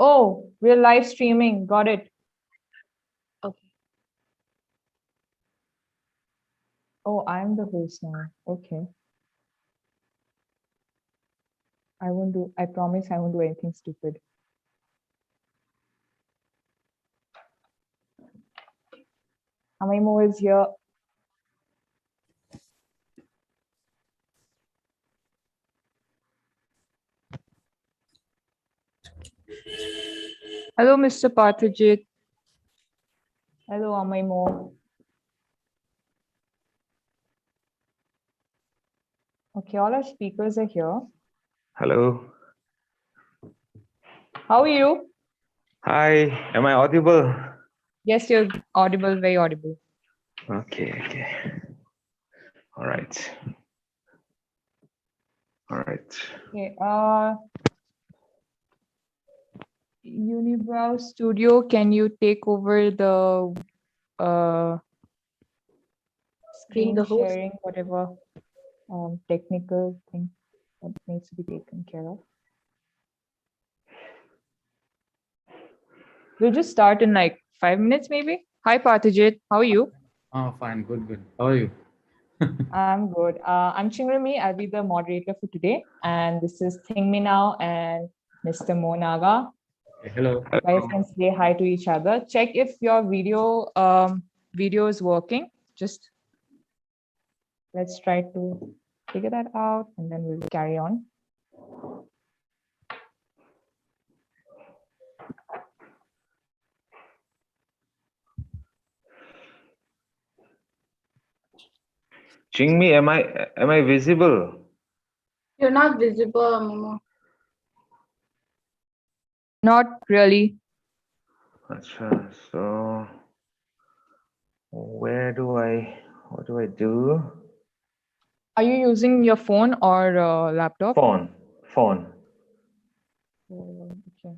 Oh, we're live streaming. Got it. Okay. Oh, I'm the host now. Okay. I promise I won't do anything stupid. Amaimo is here. Hello, Mr. Pathajit. Hello, Amaimo. Okay, all our speakers are here. Hello. How are you? Hi. Am I audible? Yes, you're audible, very audible. Okay. All right. Okay. Unibrow Studio, can you take over the Being screen the host. sharing, whatever technical thing that needs to be taken care of? We'll just start in like 5 minutes, maybe. Hi, Pathajit. How are you? Oh, fine. Good. How are you? I'm good. I'm Chingrami. I'll be the moderator for today. And this is Thingmi Now and Mr. Monaga. Okay, hello. Guys can say hi to each other. Check if your video is working. Just let's try to figure that out and then we'll carry on. Jingmi, am I visible? You're not visible, Amaimo. Not really. Achha, so what do I do? Are you using your phone or laptop? Phone. Oh, okay.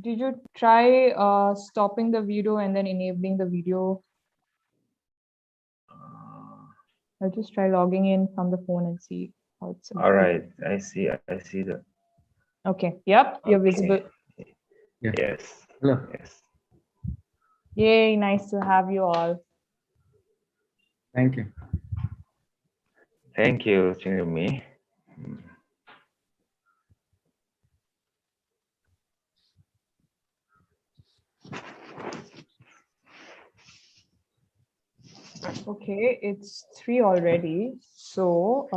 Did you try stopping the video and then enabling the video? I'll just try logging in from the phone and see how it's. All right. I see that. Okay. Yep. You're Okay. visible. Yeah. Yes. Hello. Yes. Yay. Nice to have you all. Thank you. Thank you, Jingmi. Okay. It's 3 already. So,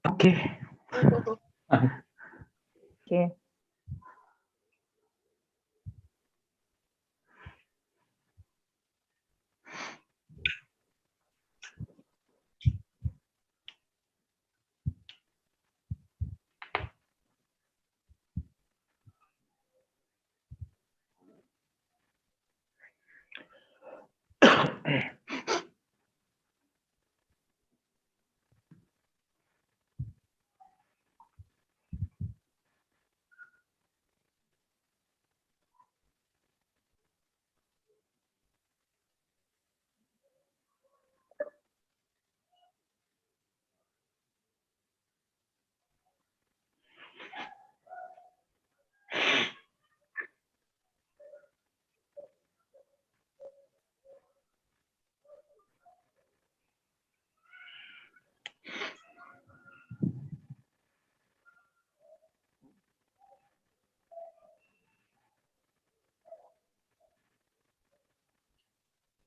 Okay. okay.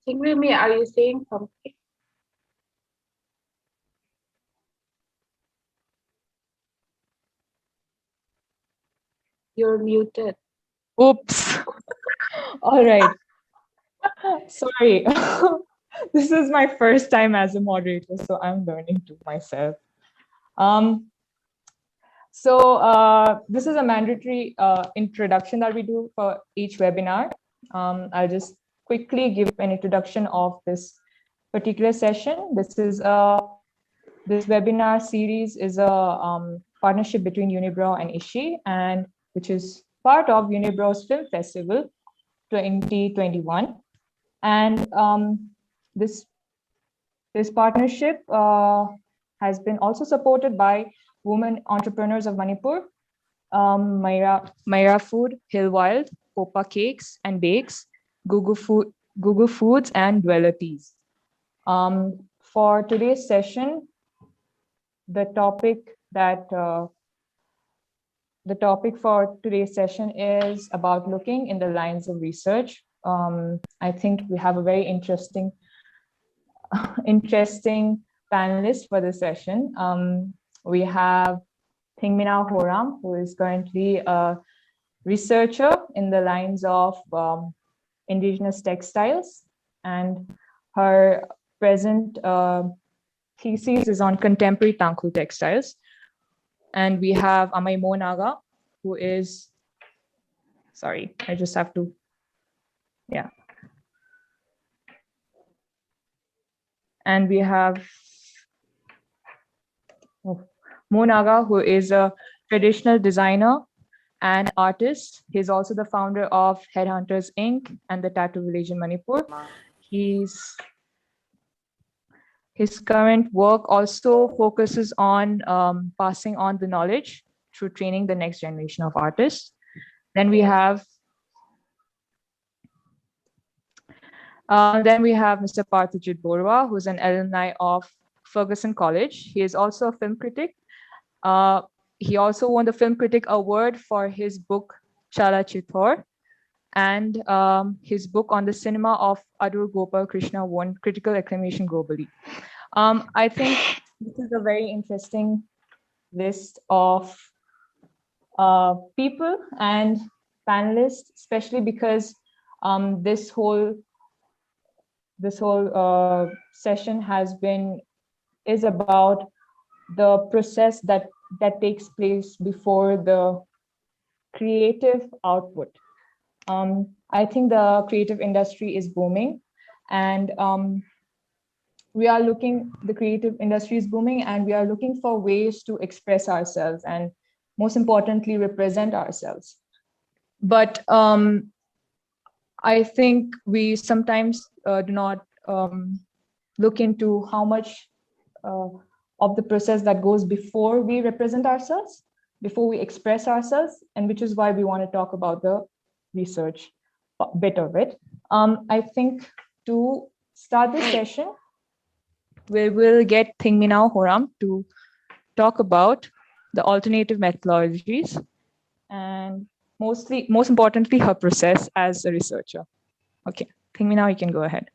Chingrami, are you saying something? You're muted. Oops. All right. Sorry. This is my first time as a moderator, so I'm learning to myself. Um, this is a mandatory introduction that we do for each webinar. I'll just quickly give an introduction of this particular session. This webinar series is a partnership between Unibrow and ISHI, and which is part of Unibrow's Film Festival 2021. And this partnership has been also supported by women entrepreneurs of Manipur, Myra Food, Hill Wild, Popa Cakes and Bakes, Google Foods, and Dweller Teas. For today's session, the topic for today's session is about looking in the lines of research. I think we have a very interesting panelist for this session. We have Thingmina Horam, who is currently a researcher in the lines of indigenous textiles, and her present thesis is on contemporary Tangkhul textiles. And we have Amai Monaga, who is, sorry, I just have to, yeah. And we have Monaga, who is a traditional designer and artist. He's also the founder of Headhunters Inc. and the Tattoo Village in Manipur. His current work also focuses on passing on the knowledge through training the next generation of artists. Then we have Mr. Parthajit Borwa, who's an alumni of Ferguson College. He is also a film critic. He also won the Film Critic Award for his book Chala Chithor, and his book on the cinema of Adur Gopal Krishna won critical acclamation globally. I think this is a very interesting list of people and panelists, especially because this whole session is about the process that takes place before the creative output. I think the creative industry is booming, and the creative industry is booming, and we are looking for ways to express ourselves and, most importantly, represent ourselves. But I think we sometimes do not look into how much of the process that goes before we represent ourselves, before we express ourselves, and which is why we want to talk about the research bit of it. I think to start this session, we will get Thingmina Horam to talk about the alternative methodologies and most importantly, her process as a researcher. Okay, Thingmina, you can go ahead.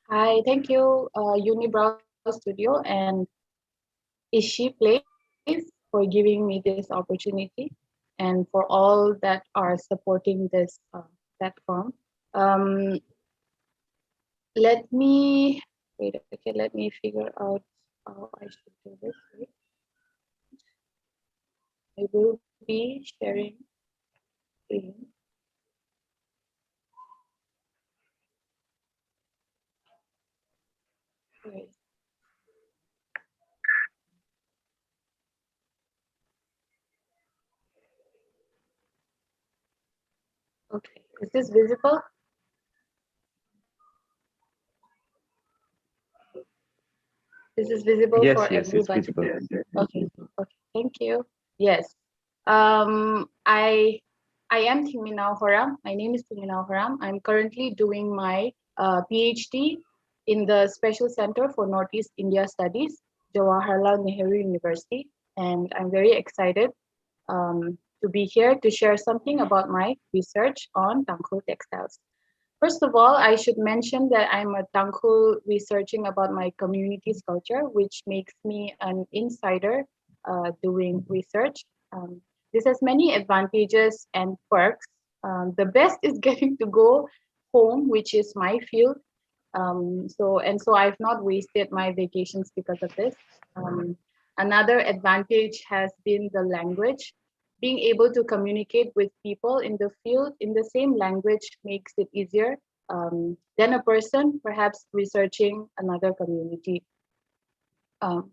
Hi, thank you, Unibrow Studio and Ishi Place for giving me this opportunity, and for all that are supporting this platform. Let me figure out how I should do this. Wait. I will be sharing screen. Wait. Okay, is this visible? This is visible Yes, for yes, it's everybody. visible. Okay, thank you. Yes, I am Thingmina Horam. My name is Thingmina Horam. I'm currently doing my PhD in the Special Center for Northeast India Studies, Jawaharlal Nehru University, and I'm very excited to be here to share something about my research on Tangkhul textiles. First of all, I should mention that I'm a Tangkhul researching about my community's culture, which makes me an insider doing research. This has many advantages and perks The best is getting to go home, which is my field. So I've not wasted my vacations because of this. Another advantage has been the language. Being able to communicate with people in the field in the same language makes it easier than a person perhaps researching another community. Um,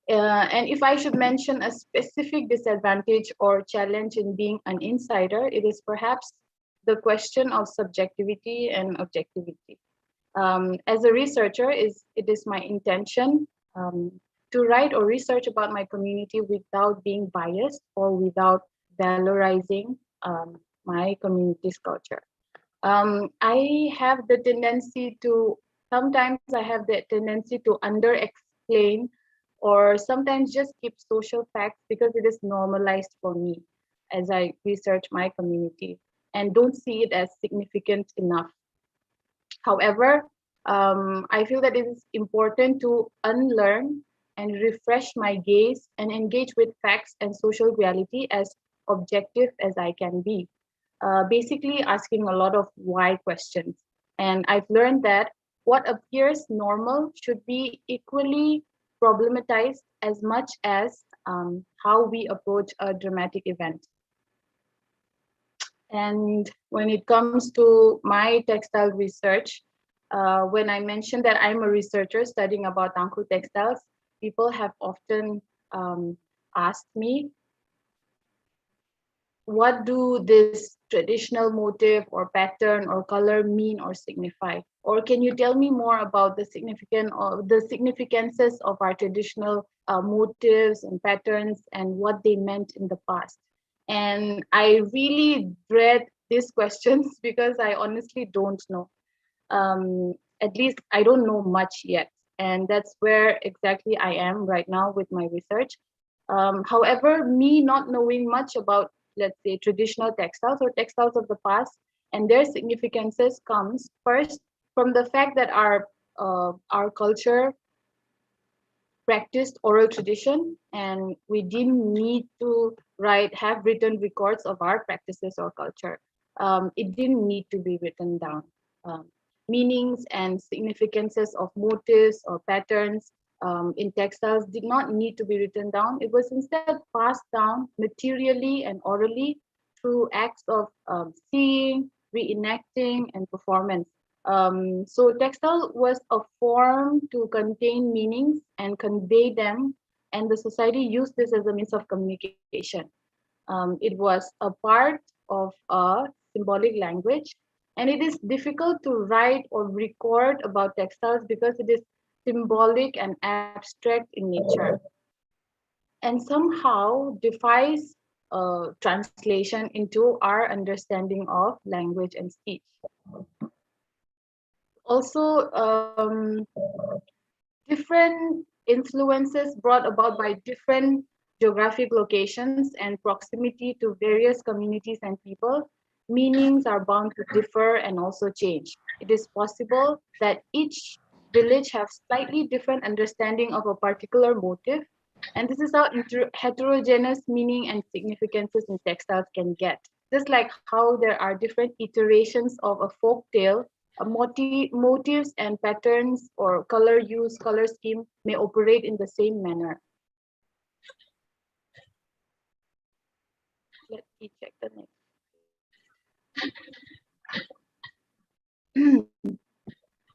and if I should mention a specific disadvantage or challenge in being an insider, it is perhaps the question of subjectivity and objectivity. As a researcher, it is my intention to write or research about my community without being biased or without valorizing my community's culture. I have the tendency to sometimes I have the tendency to under explain or sometimes just keep social facts because it is normalized for me as I research my community and don't see it as significant enough. However, I feel that it is important to unlearn and refresh my gaze and engage with facts and social reality as objective as I can be. Basically, asking a lot of why questions. And I've learned that what appears normal should be equally problematized as much as how we approach a dramatic event. And when it comes to my textile research, when I mentioned that I'm a researcher studying about Tangku textiles, people have often asked me, what do this traditional motif or pattern or color mean or signify? Or can you tell me more about the significances of our traditional motifs and patterns and what they meant in the past? And I really dread these questions because I honestly don't know. At least I don't know much yet. And that's where exactly I am right now with my research. However, me not knowing much about, let's say, traditional textiles or textiles of the past and their significances comes first from the fact that our culture practiced oral tradition and we didn't need to have written records of our practices or culture. It didn't need to be written down. Um, Meanings and significances of motifs or patterns in textiles did not need to be written down. It was instead passed down materially and orally through acts of seeing, reenacting, and performance. So textile was a form to contain meanings and convey them, and the society used this as a means of communication. It was a part of a symbolic language, and it is difficult to write or record about textiles because it is symbolic and abstract in nature, and somehow defies translation into our understanding of language and speech. Also, different influences brought about by different geographic locations and proximity to various communities and people, meanings are bound to differ and also change. It is possible that each village have slightly different understanding of a particular motif, and this is how heterogeneous meaning and significances in textiles can get. Just like how there are different iterations of a folk tale, motifs and patterns or color use, color scheme may operate in the same manner. Let me check the next.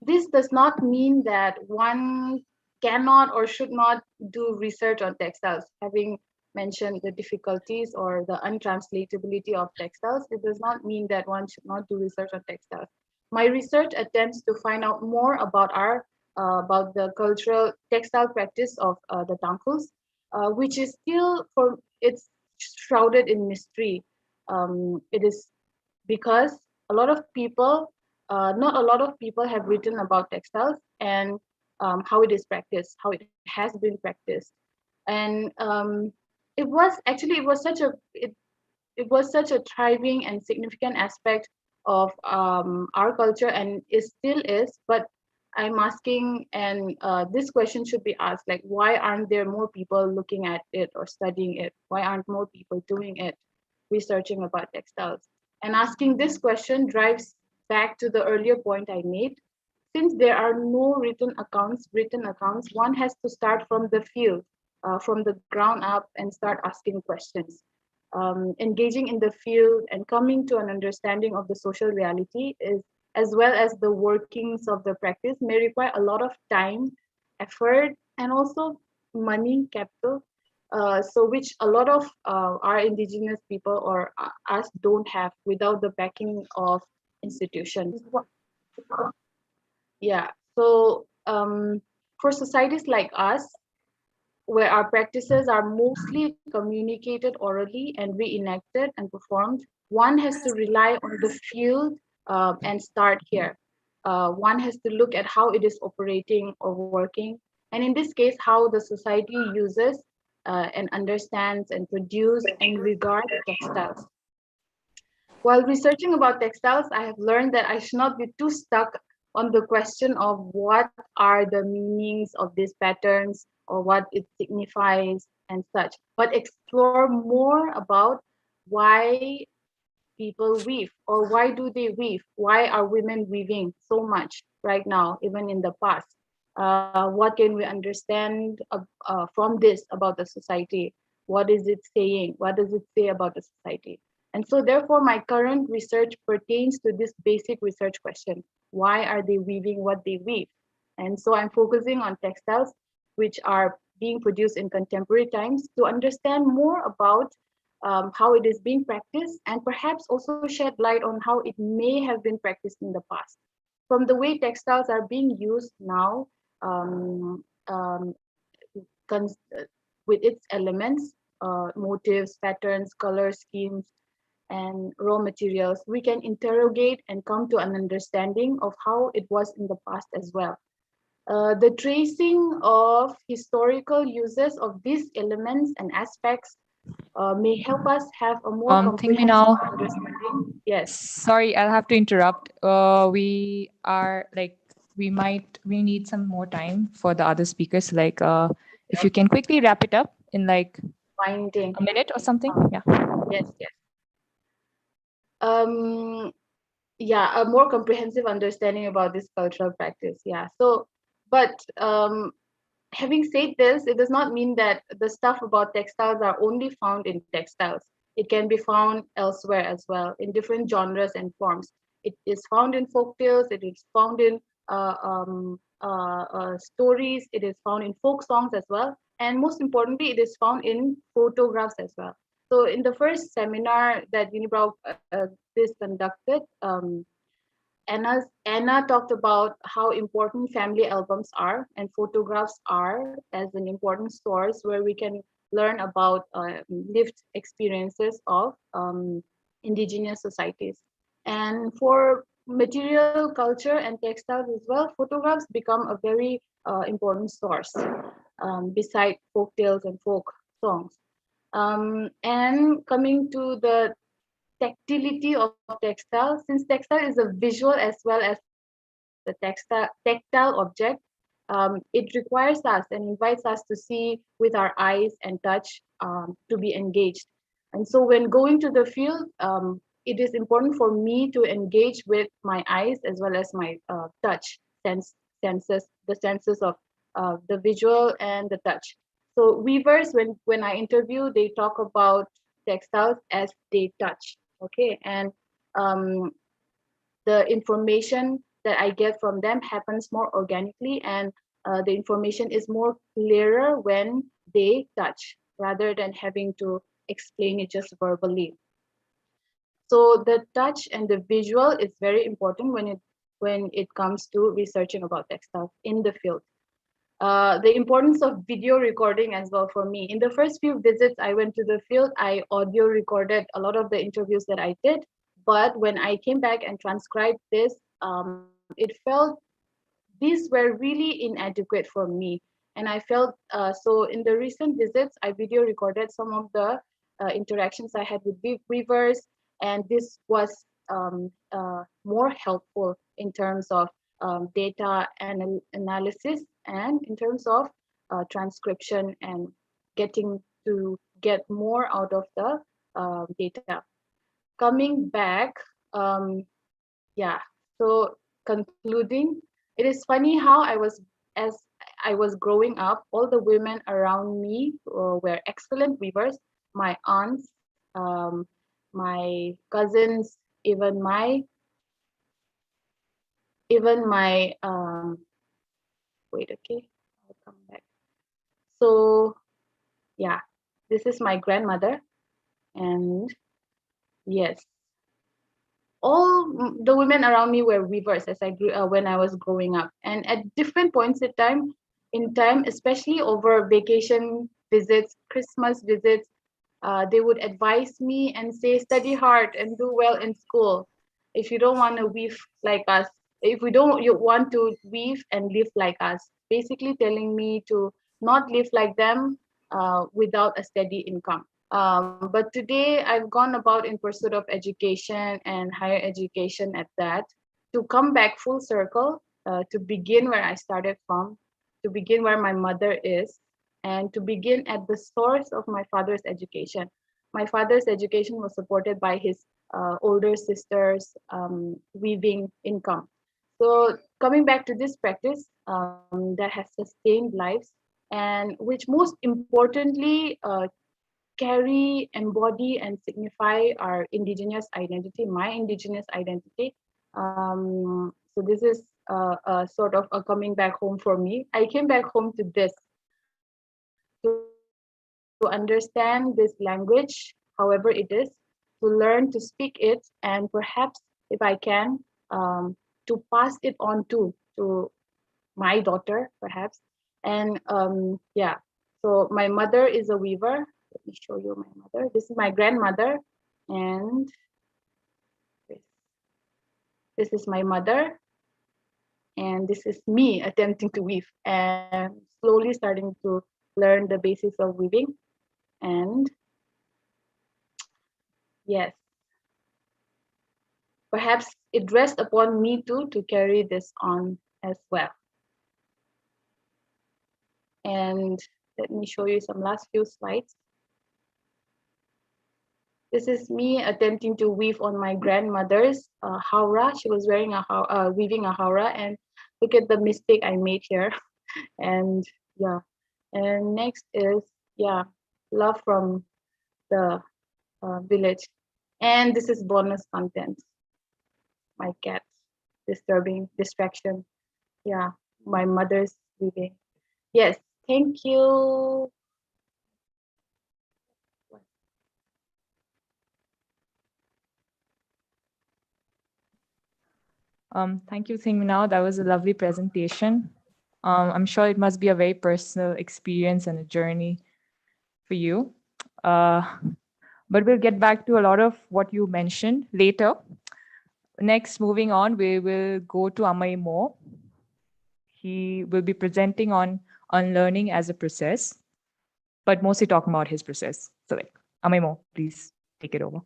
This does not mean that one cannot or should not do research on textiles. Having mentioned the difficulties or the untranslatability of textiles, it does not mean that one should not do research on textiles. My research attempts to find out more about about the cultural textile practice of the Tangkus, which is still it's shrouded in mystery. It is because a lot of people, not a lot of people have written about textiles and how it is practiced, how it has been practiced, and it was such a thriving and significant aspect of our culture and it still is. But I'm asking, and this question should be asked, like, why aren't there more people looking at it or studying it? Why aren't more people doing it, researching about textiles? And asking this question drives back to the earlier point I made. Since there are no written accounts, one has to start from the field, from the ground up, and start asking questions. Engaging in the field and coming to an understanding of the social reality is, as well as the workings of the practice, may require a lot of time, effort, and also money capital. So which a lot of our indigenous people or us don't have without the backing of institutions. Yeah. So for societies like us, where our practices are mostly communicated orally and reenacted and performed, one has to rely on the field and start here. One has to look at how it is operating or working, and in this case, how the society uses and understands and produce and regard textiles. While researching about textiles, I have learned that I should not be too stuck on the question of what are the meanings of these patterns or what it signifies and such, but explore more about why people weave or why do they weave? Why are women weaving so much right now, even in the past? What can we understand from this about the society? What is it saying? What does it say about the society? And so, therefore, my current research pertains to this basic research question: why are they weaving what they weave? And so, I'm focusing on textiles which are being produced in contemporary times to understand more about how it is being practiced, and perhaps also shed light on how it may have been practiced in the past. From the way textiles are being used now, um, um, with its elements, motifs, patterns, color schemes, and raw materials, we can interrogate and come to an understanding of how it was in the past as well. The tracing of historical uses of these elements and aspects may help us have a more Think me comprehensive now. understanding. Yes. Sorry, I'll have to interrupt. We are like we need some more time for the other speakers. Like, if you can quickly wrap it up in like Finding. a minute or something. Yeah. Yes, yes. Yeah, a more comprehensive understanding about this cultural practice. Yeah. So, but having said this, it does not mean that the stuff about textiles are only found in textiles. It can be found elsewhere as well, in different genres and forms. It is found in folk tales, it is found in stories, it is found in folk songs as well. And most importantly, it is found in photographs as well. So in the first seminar that Unibrow this conducted, Anna talked about how important family albums are and photographs are as an important source where we can learn about lived experiences of indigenous societies. And for material culture and textiles as well, photographs become a very important source beside folk tales and folk songs. And coming to the tactility of textile, since textile is a visual as well as the tactile object, it requires us and invites us to see with our eyes and touch, to be engaged. And so when going to the field, it is important for me to engage with my eyes as well as my touch senses, the senses of the visual and the touch. So weavers, when I interview, they talk about textiles as they touch. Okay, and um, the information that I get from them happens more organically, and the information is more clearer when they touch rather than having to explain it just verbally. So the touch and the visual is very important when it comes to researching about textiles in the field. The importance of video recording as well for me. In the first few visits I went to the field, I audio recorded a lot of the interviews that I did. But when I came back and transcribed this, it felt these were really inadequate for me. And I felt so in the recent visits, I video recorded some of the interactions I had with weavers, and this was more helpful in terms of data analysis and in terms of transcription and getting to get more out of the data. coming back, yeah, so concluding, it is funny how as I was growing up, all the women around me were excellent weavers. My aunts, um, my cousins, even my wait, okay, I'll come back. So yeah, this is my grandmother, and yes, all the women around me were weavers as I grew when I was growing up, and at different points in time, especially over vacation visits, Christmas visits, they would advise me and say, study hard and do well in school. If you don't want to weave like us, if we don't you want to weave and live like us, basically telling me to not live like them without a steady income. But today I've gone about in pursuit of education and higher education at that, to come back full circle, to begin where I started from, to begin where my mother is, and to begin at the source of my father's education. My father's education was supported by his older sister's weaving income. So coming back to this practice that has sustained lives, and which most importantly carry, embody, and signify our indigenous identity, my indigenous identity. So this is a sort of a coming back home for me. I came back home to this, to understand this language, however it is, to learn to speak it, and perhaps, if I can, to pass it on to my daughter, perhaps. And yeah, so my mother is a weaver. Let me show you my mother. This is my grandmother, and this is my mother, and this is me attempting to weave and slowly starting to learn the basics of weaving. And yes, perhaps it rests upon me too to carry this on as well. And let me show you some last few slides. This is me attempting to weave on my grandmother's haura. She was wearing weaving a haura, and look at the mistake I made here. And yeah, and next is, yeah, love from the village. And this is bonus content. My cat, disturbing distraction. Yeah, my mother's weaving. Yes, thank you. Thank you, Thingminao. That was a lovely presentation. I'm sure it must be a very personal experience and a journey for you. But we'll get back to a lot of what you mentioned later. Next, moving on, we will go to Amay Mo. He will be presenting on unlearning as a process, but mostly talking about his process. So, Amay Mo, please take it over.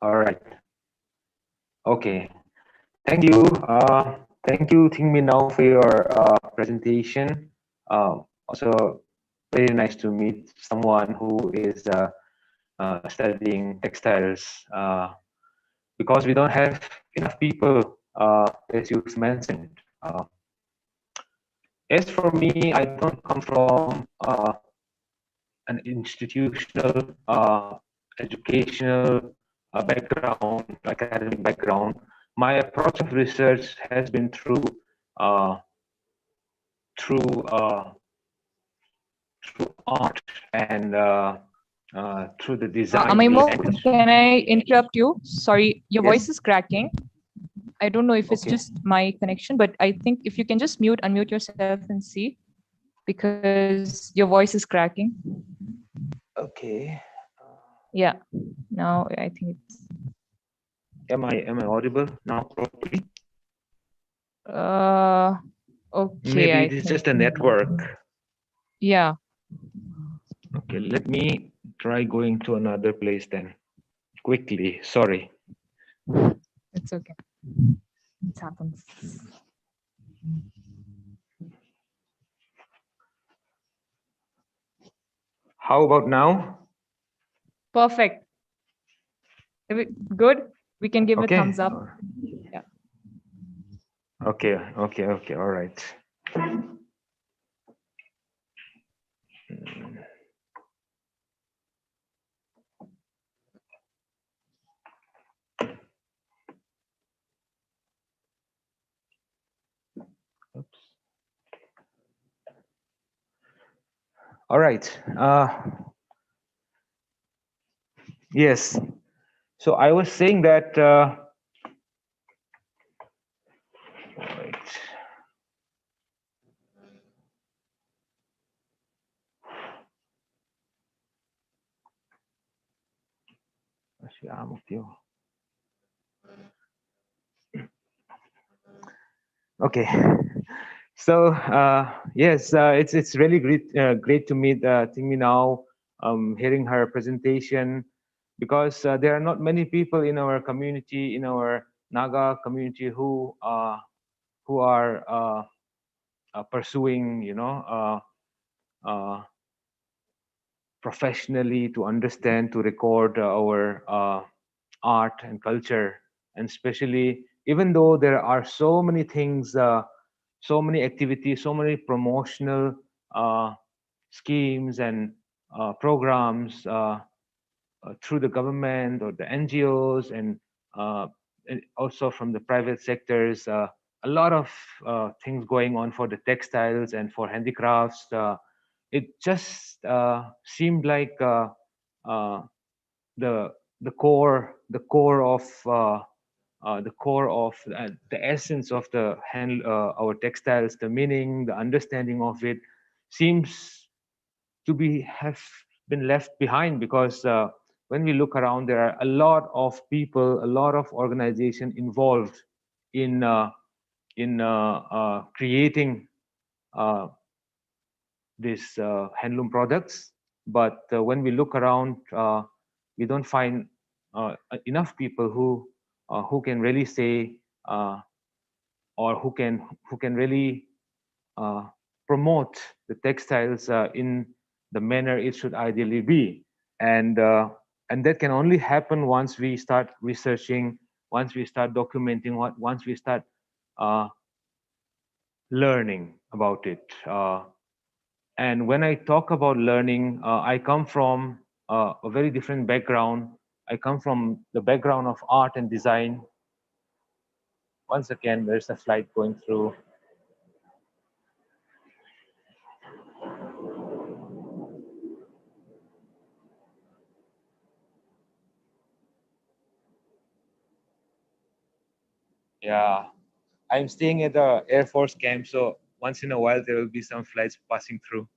All right. Okay. Thank you. Thank you, Thingminao, for your presentation. Also, very nice to meet someone who is studying textiles, because we don't have enough people, as you mentioned. As for me, I don't come from an institutional educational background, academic background. My approach of research has been through through art and through the design. Amay Mo, can I interrupt you? Sorry, your Yes. voice is cracking. I don't know if it's just my connection, but I think if you can just unmute yourself and see, because your voice is cracking. Okay. Yeah, now I think it's. Am I audible now properly? Okay. Maybe I it is think. just a network. Yeah. Okay, let me try going to another place then. Quickly, sorry. It's okay. It happens. How about now? Perfect. Good? We can give a Okay. thumbs up. Yeah. Okay, all right. Oops. All right. Yes. So I was saying that. Right. Okay. So yes, it's really great to meet Tingmi now. Hearing her presentation, because there are not many people in our community, in our Naga community, who are pursuing, professionally to understand, to record our art and culture, and especially even though there are so many things, so many activities, so many promotional schemes and programs through the government or the NGOs, and also from the private sectors. A lot of things going on for the textiles and for handicrafts. It just seemed like uh, the core of the essence of our textiles, the meaning, the understanding of it seems to have been left behind, because when we look around, there are a lot of people, a lot of organization involved in creating uh, these handloom products. But when we look around, we don't find enough people who can really say, or who can really promote the textiles in the manner it should ideally be. And that can only happen once we start researching, once we start documenting, once we start uh, learning about it. And when I talk about learning, I come from a very different background. I come from the background of art and design. Once again, there's a flight going through. Yeah, I'm staying at the Air Force camp, so once in a while there will be some flights passing through.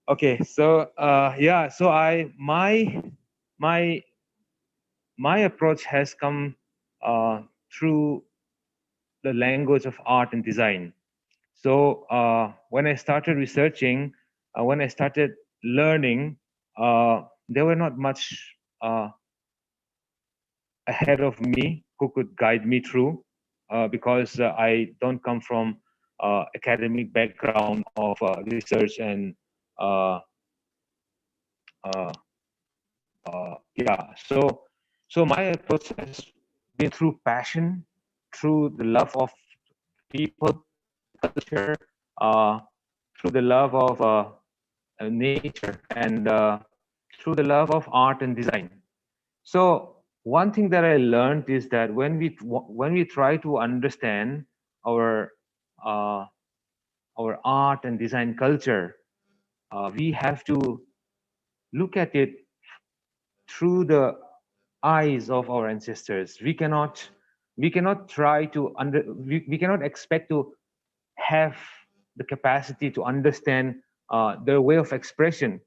Okay, so yeah, so my my approach has come through the language of art and design. So when I started researching, when I started learning, there were not much ahead of me who could guide me through, because I don't come from academic background of research and uh, yeah. So my approach has been through passion, through the love of people, culture, through the love of nature, and through the love of art and design. So one thing that I learned is that when we try to understand our uh, our art and design culture, we have to look at it through the eyes of our ancestors. We cannot try to we cannot expect to have the capacity to understand their way of expression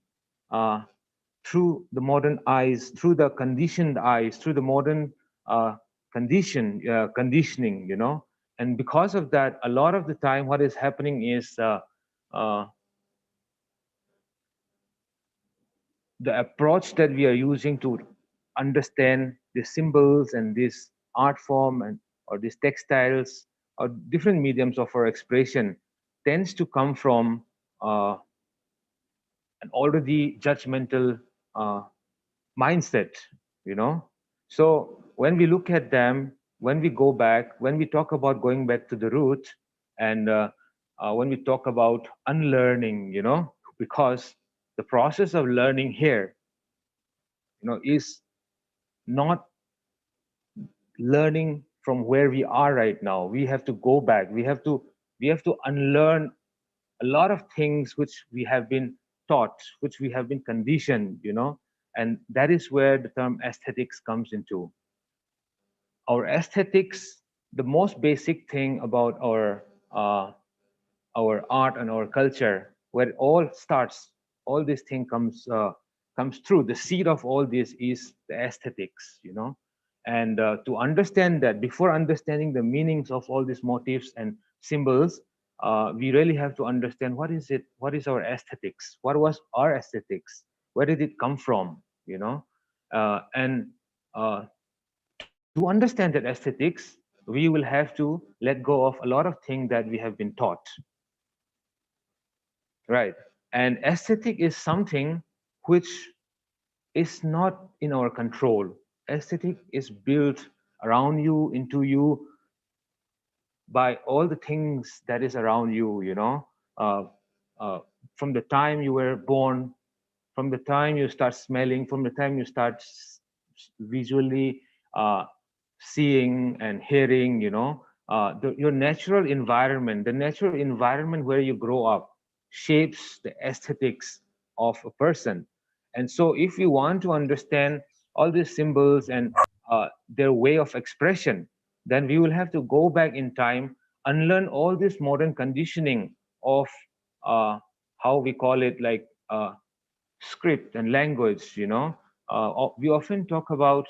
uh, through the modern eyes, through the conditioned eyes, through the modern conditioning, And because of that, a lot of the time, what is happening is uh, the approach that we are using to understand the symbols and this art form and or these textiles or different mediums of our expression tends to come from an already judgmental mindset, you know. So when we look at them, when we go back, when we talk about going back to the root, and when we talk about unlearning, you know, because the process of learning here, you know, is not learning from where we are right now. We have to go back. We have to unlearn a lot of things which we have been taught, which we have been conditioned, you know, and that is where the term aesthetics comes into. Our aesthetics, the most basic thing about our art and our culture, where it all starts, all this thing comes through. The seed of all this is the aesthetics, you know. And to understand that, before understanding the meanings of all these motifs and symbols, we really have to understand what is it, what is our aesthetics, what was our aesthetics, where did it come from, you know. And to understand that aesthetics, we will have to let go of a lot of things that we have been taught. Right. And aesthetic is something which is not in our control. Aesthetic is built around you, into you, by all the things that is around you, you know. Uh, uh, from the time you were born, from the time you start smelling, from the time you start visually uh, seeing and hearing, you know, your natural environment, the natural environment where you grow up shapes the aesthetics of a person. And so if we want to understand all these symbols and their way of expression, then we will have to go back in time, unlearn all this modern conditioning of how we call it, like script and language, you know. We often talk about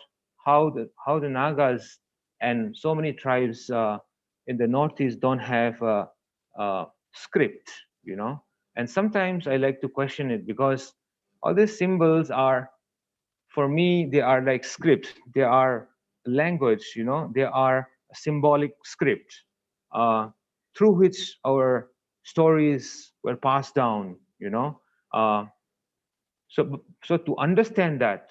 how the Nagas and so many tribes in the Northeast don't have a script, you know. And sometimes I like to question it, because all these symbols are, for me, they are like scripts. They are language, you know. They are a symbolic script uh, through which our stories were passed down, you know. So to understand that,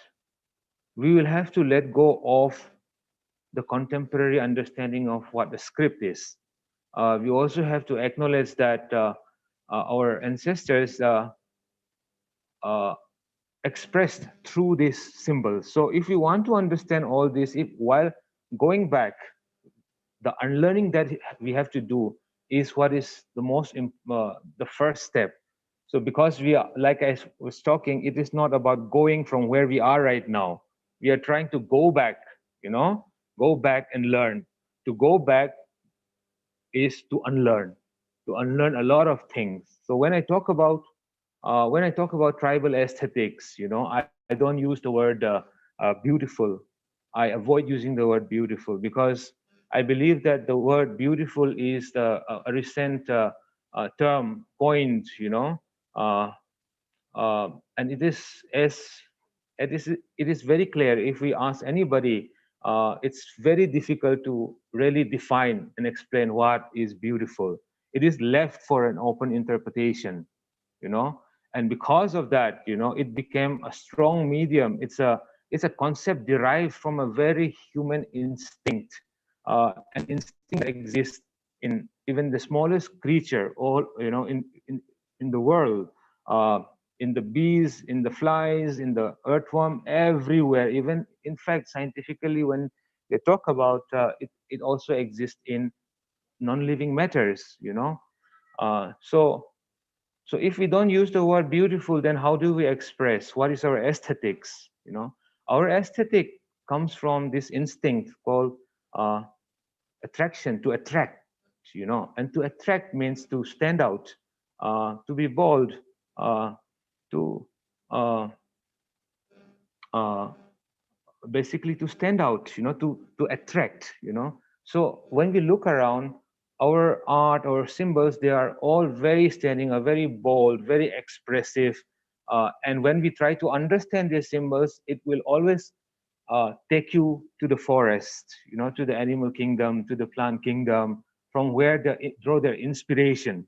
we will have to let go of the contemporary understanding of what the script is. We also have to acknowledge that our ancestors uh, expressed through these symbols. So if we want to understand all this, if while going back, the unlearning that we have to do is what is the first step. So because we are, like I was talking, it is not about going from where we are right now. We are trying to go back, you know, go back and learn. To go back is to unlearn a lot of things. So when I talk about tribal aesthetics, you know, I don't use the word beautiful. I avoid using the word beautiful, because I believe that the word beautiful is a recent term coined, you know, uh, and it is very clear. If we ask anybody, it's very difficult to really define and explain what is beautiful. It is left for an open interpretation, you know. And because of that, you know, it became a strong medium. It's a concept derived from a very human instinct, an instinct that exists in even the smallest creature, all, you know, in the world, uh, in the bees, in the flies, in the earthworm, everywhere. Even, in fact, scientifically, when they talk about it also exists in non-living matters, you know. So if we don't use the word beautiful, then how do we express what is our aesthetics? You know, our aesthetic comes from this instinct called uh, attraction, to attract. You know, and to attract means to stand out, to be bold, to uh, uh, basically to stand out. You know, to attract. You know, so when we look around, our art, our symbols, they are all very standing, are very bold, very expressive. And when we try to understand these symbols, it will always take you to the forest, to the animal kingdom, to the plant kingdom, from where they draw their inspiration,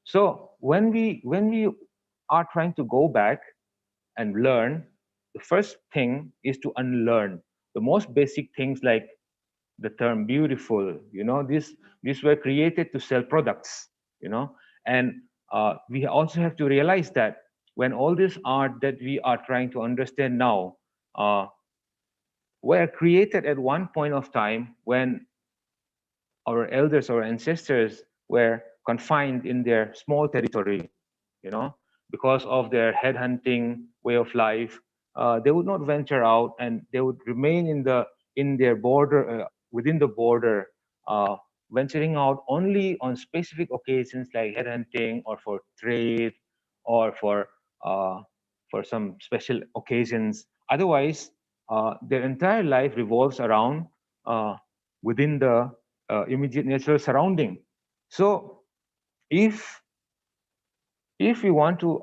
So when we are trying to go back and learn, the first thing is to unlearn the most basic things like the term beautiful. These were created to sell products, and we also have to realize that when all this art that we are trying to understand now were created at one point of time when our elders or ancestors were confined in their small territory, because of their headhunting way of life. They would not venture out, and they would remain in their border, within the border, venturing out only on specific occasions like headhunting or for trade or for some special occasions. Otherwise, their entire life revolves around within the immediate natural surrounding. So if we want to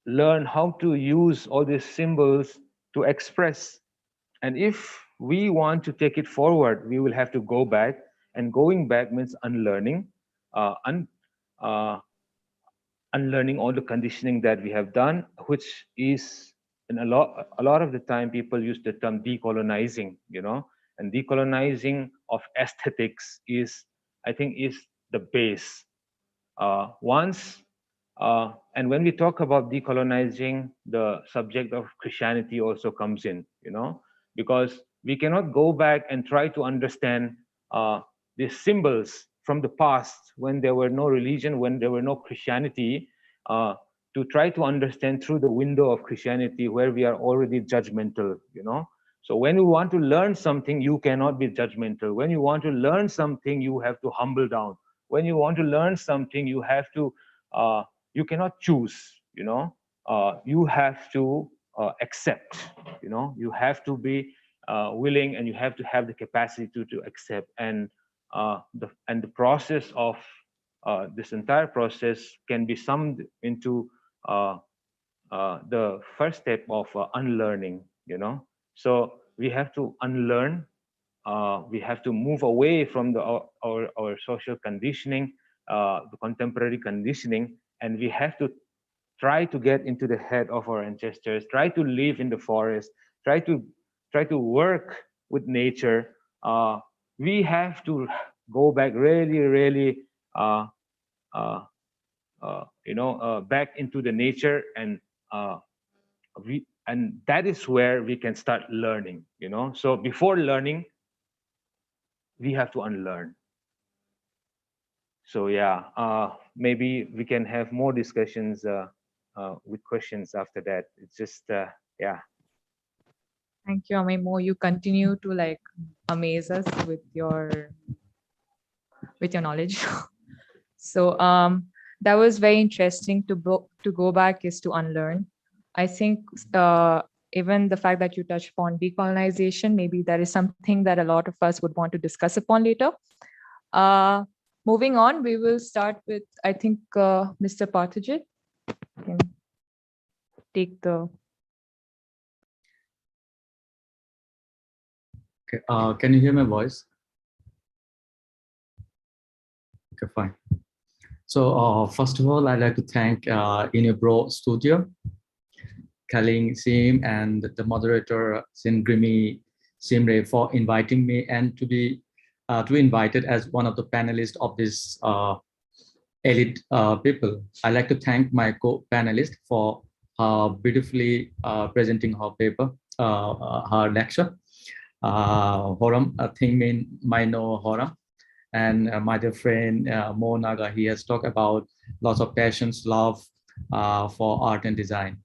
learn how to use all these symbols to express, and if we want to take it forward, we will have to go back, and going back means unlearning, uh, un, uh, unlearning all the conditioning that we have done, which is, in a lot of the time people use the term decolonizing, and decolonizing of aesthetics is, I think, is the base. Once and when we talk about decolonizing, the subject of Christianity also comes in, because we cannot go back and try to understand these symbols from the past when there were no religion, when there were no Christianity, uh, to try to understand through the window of Christianity where we are already judgmental, So when you want to learn something, you cannot be judgmental. When you want to learn something, you have to humble down. When you want to learn something, you have to you cannot choose, you have to accept, you have to be willing, and you have to have the capacity to accept. And the process of this entire process can be summed into the first step of unlearning, so we have to unlearn. We have to move away from our social conditioning, the contemporary conditioning, and we have to try to get into the head of our ancestors, try to live in the forest, try to work with nature. We have to go back really, really, uh, uh, back into the nature, and uh, that is where we can start learning. So before learning, we have to unlearn. So yeah, maybe we can have more discussions with questions after that. It's just yeah. Thank you, Amimo. You continue to amaze us with your knowledge. So that was very interesting. To go back is to unlearn. I think even the fact that you touched upon decolonization, maybe that is something that a lot of us would want to discuss upon later. Moving on, we will start with, I think, Mr. Parthajeet can take the. Okay, can you hear my voice? Okay, fine. So first of all, I'd like to thank Inebro Studio, Kaling Sim, and the moderator Singrimi Simre for inviting me and to be invited as one of the panelists of this elite people. I'd like to thank my co-panelist for beautifully presenting her paper, her lecture. Horam, I think might know Horam. And my dear friend Mo Naga, he has talked about lots of passions, love for art and design.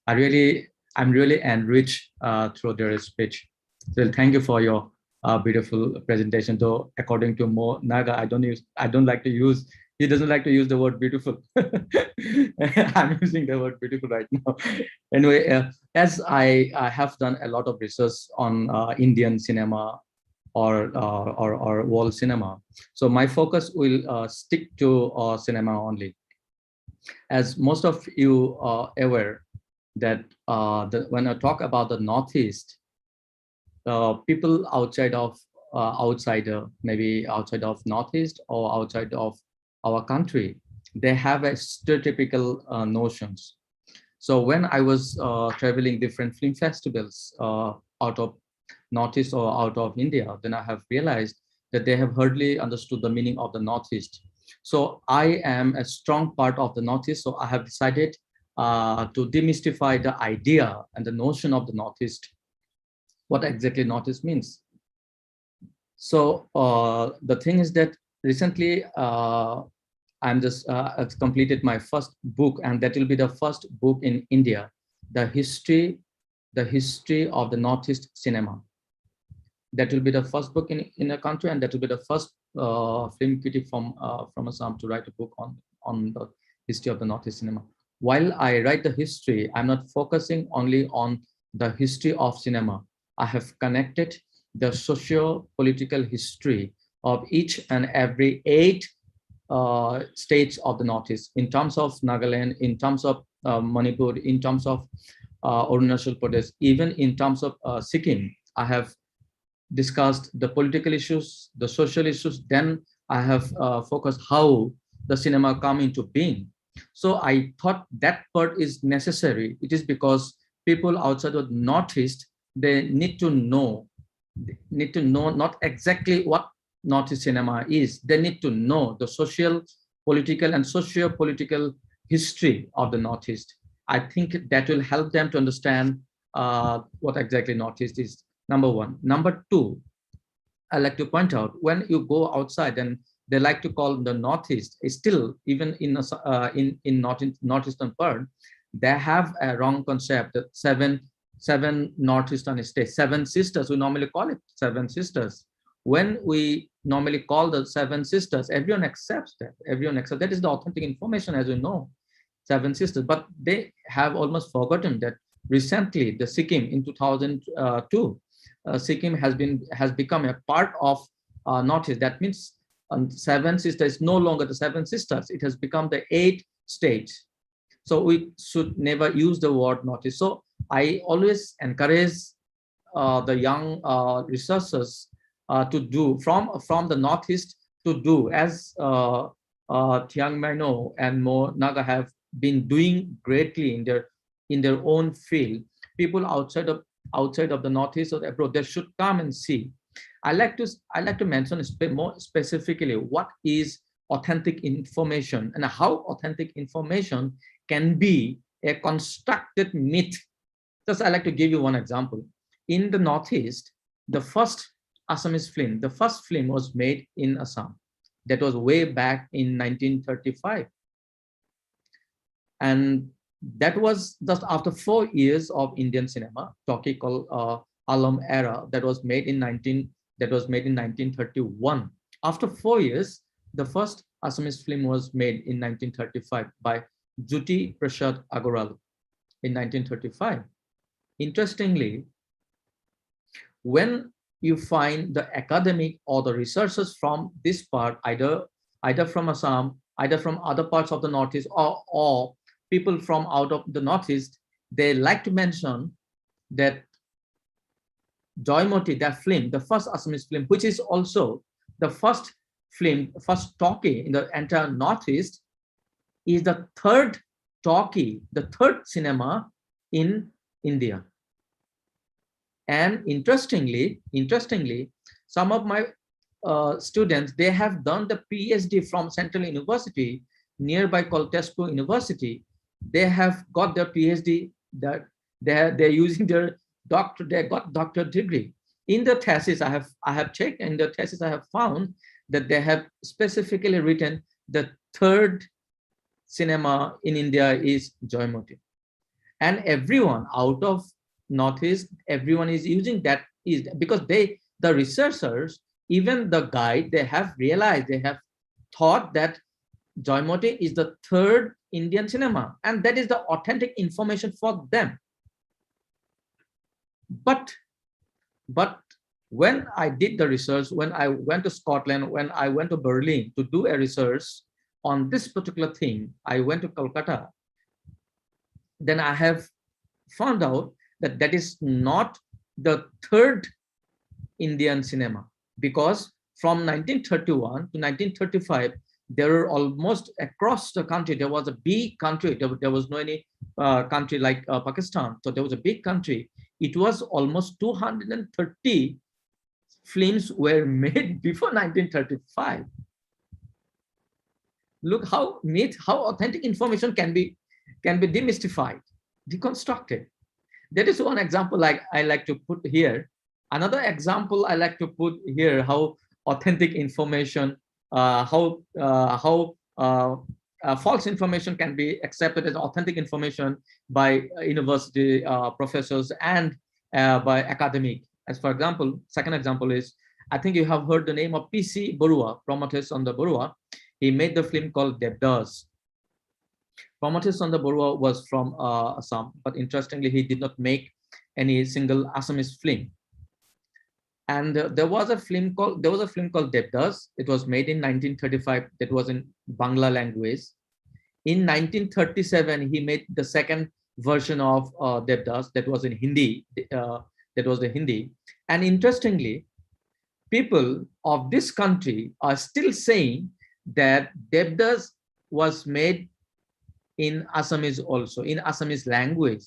I'm really enriched through their speech. So thank you for your beautiful presentation. Though according to Mo Naga, I don't like to use. He doesn't like to use the word beautiful. I'm using the word beautiful right now. Anyway, as I have done a lot of research on Indian cinema or world cinema. So my focus will stick to cinema only. As most of you are aware that when I talk about the Northeast, people outsider, maybe outside of Northeast or outside of our country, they have a stereotypical notions. So when I was traveling different film festivals out of Northeast or out of India, then I have realized that they have hardly understood the meaning of the Northeast. So I am a strong part of the Northeast. So I have decided to demystify the idea and the notion of the Northeast, what exactly Northeast means. So the thing is that recently I've completed my first book, and that will be the first book in India, the history of the Northeast cinema. That will be the first book in a country, and that will be the first film critic from Assam to write a book on the history of the Northeast cinema. While I write the history, I'm not focusing only on the history of cinema. I have connected the socio-political history of each and every 8 states of the Northeast, in terms of Nagaland, in terms of Manipur, in terms of Arunachal Pradesh, even in terms of Sikkim. I have discussed the political issues, the social issues. Then I have focused how the cinema come into being. So I thought that part is necessary. It is because people outside of Northeast, they need to know not exactly what Northeast cinema is. They need to know the social, political, and socio-political history of the Northeast. I think that will help them to understand what exactly Northeast is. Number one. Number two, I like to point out, when you go outside and they like to call the Northeast, still even in northeastern part, they have a wrong concept that seven northeastern states, 7 sisters. We normally call it 7 sisters. When we normally call the 7 sisters, everyone accepts that. Everyone accepts that is the authentic information, as you know, 7 sisters. But they have almost forgotten that recently the Sikkim in 2002. Sikkim has become a part of Northeast. That means 7 sisters is no longer the 7 sisters. It has become the 8 states. So we should never use the word Northeast. So I always encourage the young researchers to do from the Northeast, to do as Thiang Maino and Mo Naga have been doing greatly in their own field. People outside of the Northeast or abroad, they should come and see. I like to mention more specifically what is authentic information and how authentic information can be a constructed myth. Just I like to give you one example. In the Northeast, the first Assamese film, the first film was made in Assam. That was way back in 1935. And that was just after 4 years of Indian cinema, talkie called Alam era, that was made in 1931. After 4 years, the first Assamese film was made in 1935 by Jyoti Prasad Agarwal in 1935. Interestingly, when you find the academic or the researchers from this part, either from Assam, either from other parts of the Northeast, or people from out of the Northeast, they like to mention that Joymoti, that film, the first Assamese film, which is also the first film, first talkie in the entire Northeast, is the third talkie, the third cinema in India. And interestingly, some of my students, they have done the PhD from Central University nearby called Tezpur University. They have got their PhD, that they're using their doctor, they got doctorate degree. In the thesis, I have checked, in the thesis I have found that they have specifically written the third cinema in India is Joymoti. And everyone out of Northeast, everyone is using that, is because the researchers, even the guide, they have realized, they have thought that Joymoti is the third Indian cinema, and that is the authentic information for them. But when I did the research, when I went to Scotland, when I went to Berlin to do a research on this particular thing, I went to Kolkata. Then I have found out that that is not the third Indian cinema, because from 1931 to 1935, there were almost across the country, there was a big country, there was no any country like Pakistan, so there was a big country. It was almost 230 films were made before 1935. Look how neat, how authentic information can be demystified, deconstructed. That is one example like I like to put here. Another example I like to put here, how authentic information, how false information can be accepted as authentic information by university professors and by academic. As for example, second example is, I think you have heard the name of P.C. Barua, Prometheus on the Barua. He made the film called Devdas. Prometheus on the Barua was from Assam, but interestingly, he did not make any single Assamese film. And there was a film called Devdas. It was made in 1935. That was in Bangla language. In 1937, he made the second version of Devdas. That was in Hindi. That was the Hindi. And interestingly, people of this country are still saying that Devdas was made in Assamese also, in Assamese language.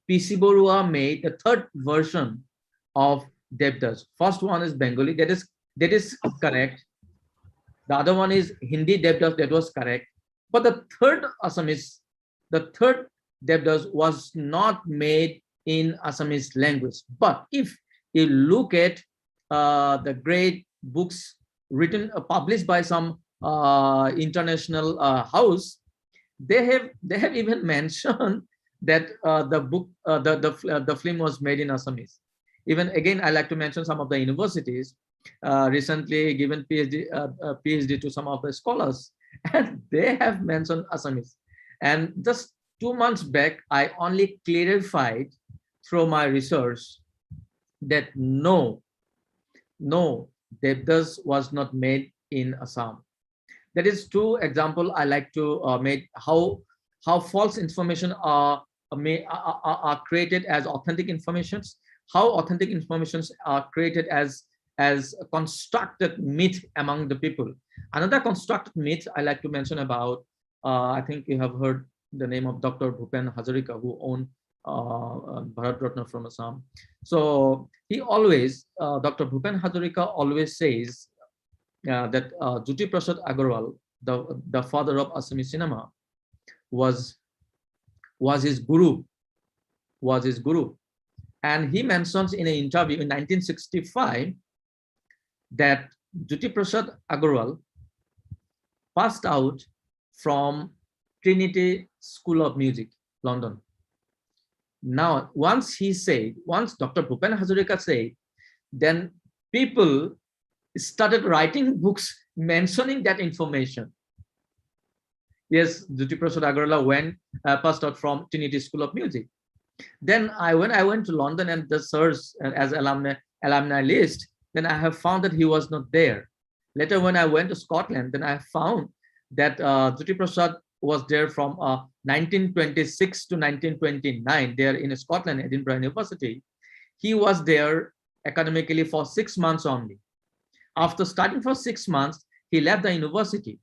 P.C. Barua made the third version of Devdas. First one is Bengali, that is correct. The other one is Hindi Devdas, that was correct. But the third Assamese, the third Devdas was not made in Assamese language. But if you look at the great books written, published by some international house, they have even mentioned that the film was made in Assamese. Even again, I like to mention some of the universities recently given PhD to some of the scholars, and they have mentioned Assamese. And just 2 months back, I only clarified through my research that no, Devdas was not made in Assam. That is two example I like to make how false information are created as authentic informations, how authentic informations are created as constructed myth among the people. Another constructed myth I like to mention about, I think you have heard the name of Dr. Bhupen Hazarika, who owned Bharat Ratna from Assam. So he always, Dr. Bhupen Hazarika always says that Jyoti Prasad Agarwal, the father of Assamese cinema, was his guru, and he mentions in an interview in 1965 that Jyoti Prasad Agarwal passed out from Trinity School of Music, London. Now, once Dr. Bhupen Hazarika said, then people started writing books mentioning that information. Yes, Jyoti Prasad Agarwal passed out from Trinity School of Music. Then when I went to London and the search as alumni list, then I have found that he was not there. Later, when I went to Scotland, then I found that Jyoti Prasad was there from 1926 to 1929 there in Scotland, Edinburgh University. He was there academically for 6 months only. After studying for 6 months, he left the university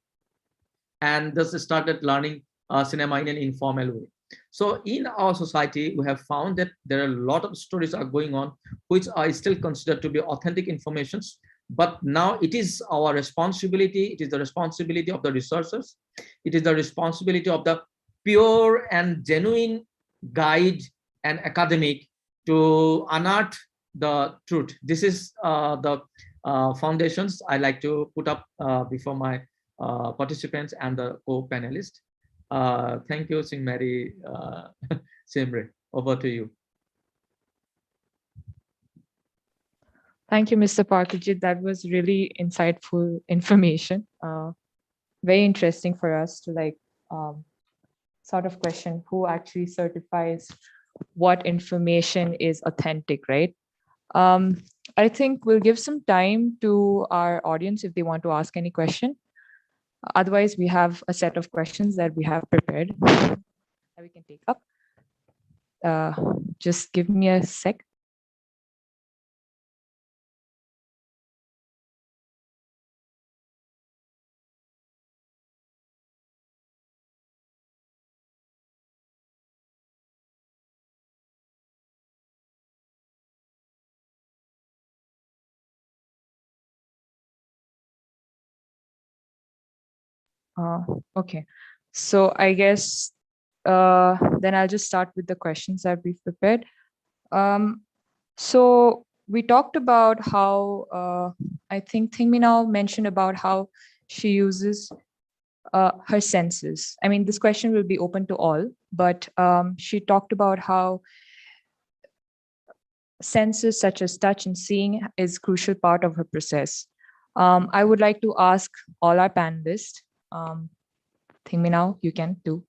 and thus started learning cinema in an informal way. So in our society, we have found that there are a lot of stories are going on, which are still considered to be authentic informations. But now it is our responsibility. It is the responsibility of the researchers. It is the responsibility of the pure and genuine guide and academic to unearth the truth. This is the foundations I like to put up before my participants and the co-panelists. Thank you, Sing Mary Simre. Over to you. Thank you, Mr. Parkajit. That was really insightful information. Very interesting for us to sort of question who actually certifies what information is authentic, right? I think we'll give some time to our audience if they want to ask any question. Otherwise, we have a set of questions that we have prepared that we can take up. Just give me a sec. Okay. So I guess then I'll just start with the questions that we've prepared. So we talked about how I think Thingmi now mentioned about how she uses her senses. I mean, this question will be open to all, but she talked about how senses such as touch and seeing is crucial part of her process. I would like to ask all our panelists, Thingmi now, you can too.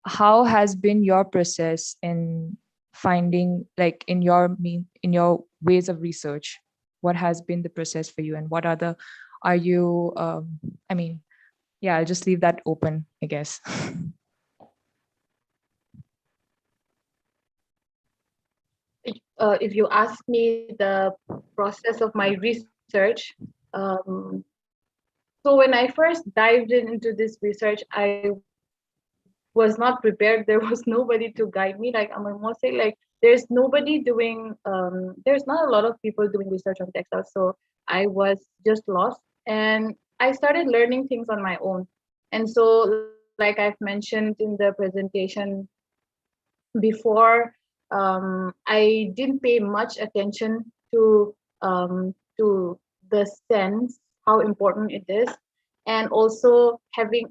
How has been your process in finding, like in your ways of research? What has been the process for you, and what are the are you? I mean, yeah, I'll just leave that open, I guess. If you ask me the process of my research, so when I first dived into this research, I was not prepared. There was nobody to guide me. Like I'm almost say, like there's nobody doing. There's not a lot of people doing research on textiles, so I was just lost, and I started learning things on my own. And so, like I've mentioned in the presentation before, I didn't pay much attention to the sense how important it is, and also having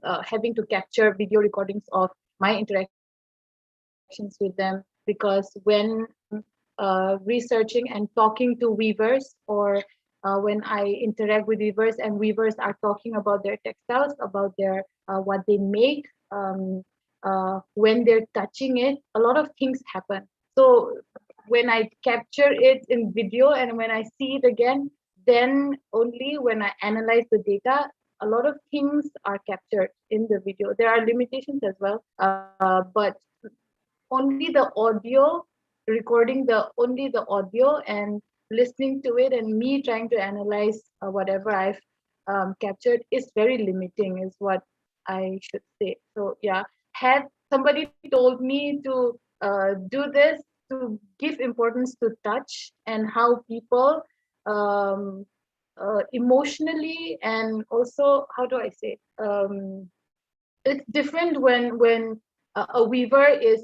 to capture video recordings of my interactions with them, because when researching and talking to weavers, or when I interact with weavers and weavers are talking about their textiles, about their what they make, when they're touching it, a lot of things happen. So when I capture it in video and when I see it again, then only when I analyze the data, a lot of things are captured in the video. There are limitations as well, but only the audio, recording the only the audio and listening to it, and me trying to analyze whatever I've captured is very limiting, is what I should say. So yeah, had somebody told me to do this, to give importance to touch and how people emotionally, and also how do I say, it's different when a weaver is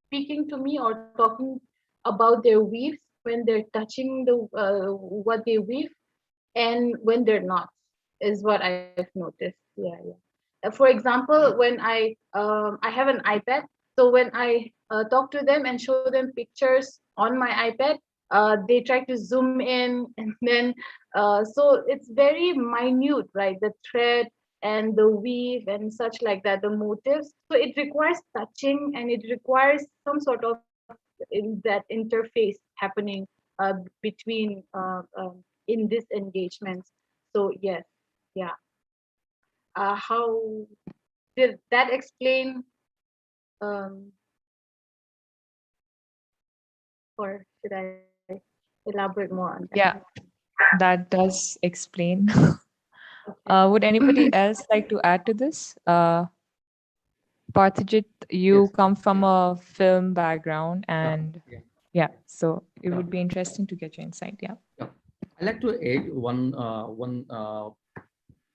speaking to me or talking about their weaves, when they're touching the what they weave, and when they're not, is what I've noticed. Yeah, yeah. For example, when I have an iPad, so when I talk to them and show them pictures on my iPad, they try to zoom in, and then so it's very minute, right? The thread and the weave and such like that, the motifs. So it requires touching, and it requires some sort of in that interface happening between in this engagement. So yes, yeah. How did that explain, um, or should I elaborate more on that? Yeah, that does explain. Okay. Would anybody else like to add to this? Parthijit, you Yes. come from a film background, Yeah. and Yeah. yeah, so it Yeah. would be interesting to get your insight. Yeah. Yeah. I like to add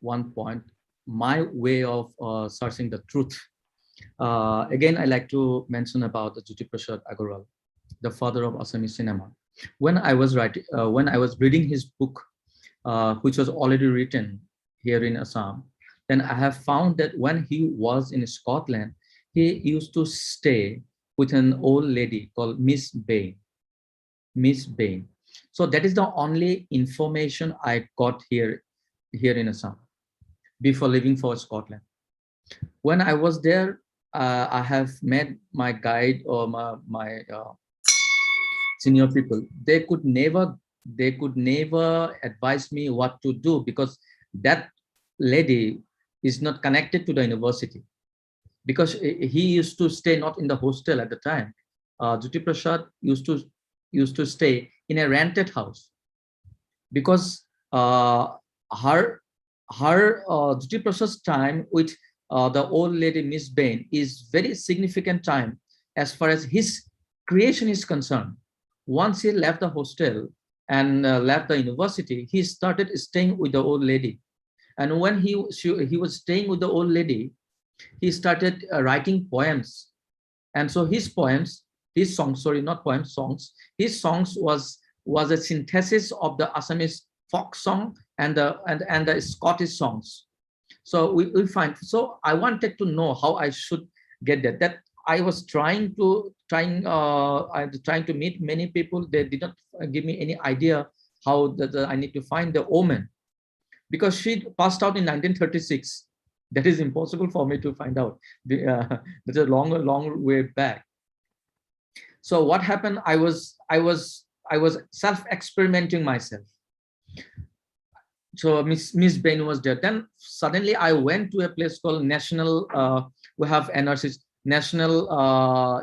one point. My way of searching the truth. Again, I like to mention about the Jyoti Prasad Agarwal, the father of Assamese cinema. When I was reading his book, which was already written here in Assam, then I have found that when he was in Scotland, he used to stay with an old lady called Miss Bain. Miss Bain. So that is the only information I got here in Assam before leaving for Scotland. When I was there, I have met my guide or my senior people. They could never advise me what to do, because that lady is not connected to the university, because he used to stay not in the hostel at the time. Jyoti Prasad used to stay in a rented house because her Jyoti Prasad's time with the old lady Miss Bain is very significant time as far as his creation is concerned. Once he left the hostel and left the university, he started staying with the old lady. And when he was staying with the old lady, he started writing poems. And so his poems, his songs, sorry, not poems, songs, his songs was a synthesis of the Assamese folk song and the Scottish songs. So we find, so I wanted to know how I should get that. That I was trying to meet many people. They did not give me any idea how I need to find the woman, because she passed out in 1936. That is impossible for me to find out. That's a long way back. So what happened? I was self-experimenting myself. So Miss Bain was there. Then suddenly I went to a place called National. We have NRC, National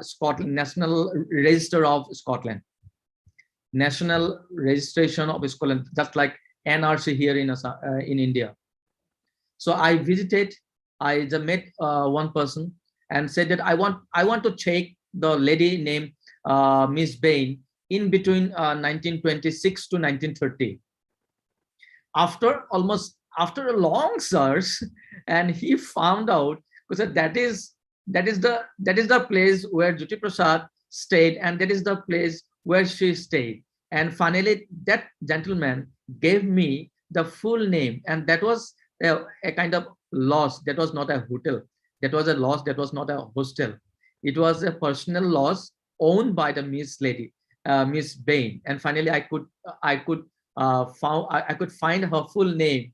Scotland, National Register of Scotland, National Registration of Scotland, just like NRC here in India. So I visited. I met one person and said that I want to check the lady named Miss Bain in between 1926 to 1930. After a long search, and he found out, because that is the place where Jyoti Prasad stayed, and that is the place where she stayed. And finally that gentleman gave me the full name, and that was a kind of loss. That was not a hotel, that was a loss, that was not a hostel. It was a personal loss owned by the Miss lady, Miss Bain. And finally I could find her full name,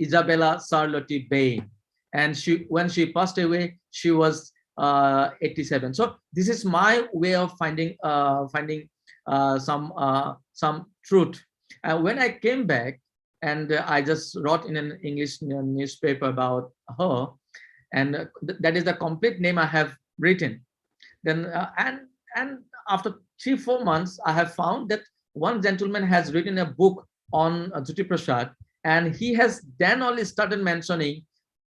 Isabella Charlotte Bain. And when she passed away, she was 87. So this is my way of finding some truth. And when I came back, and I just wrote in an English newspaper about her, and that is the complete name I have written. Then and after 3-4 months, I have found that one gentleman has written a book on Jyoti Prasad, and he has then only started mentioning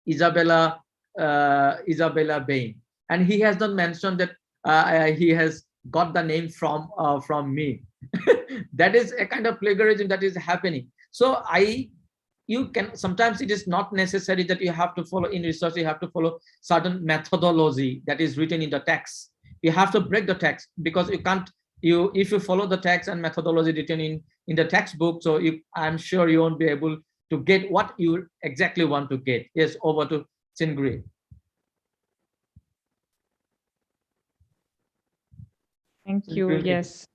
Isabella Bain, and he has not mentioned that he has got the name from me. That is a kind of plagiarism that is happening. So you can, sometimes it is not necessary that you have to follow in research, you have to follow certain methodology that is written in the text. You have to break the text, because you can't, if you follow the text and methodology written in the textbook, so I'm sure you won't be able to get what you exactly want to get. Yes, over to Chingri. Thank you. Yes.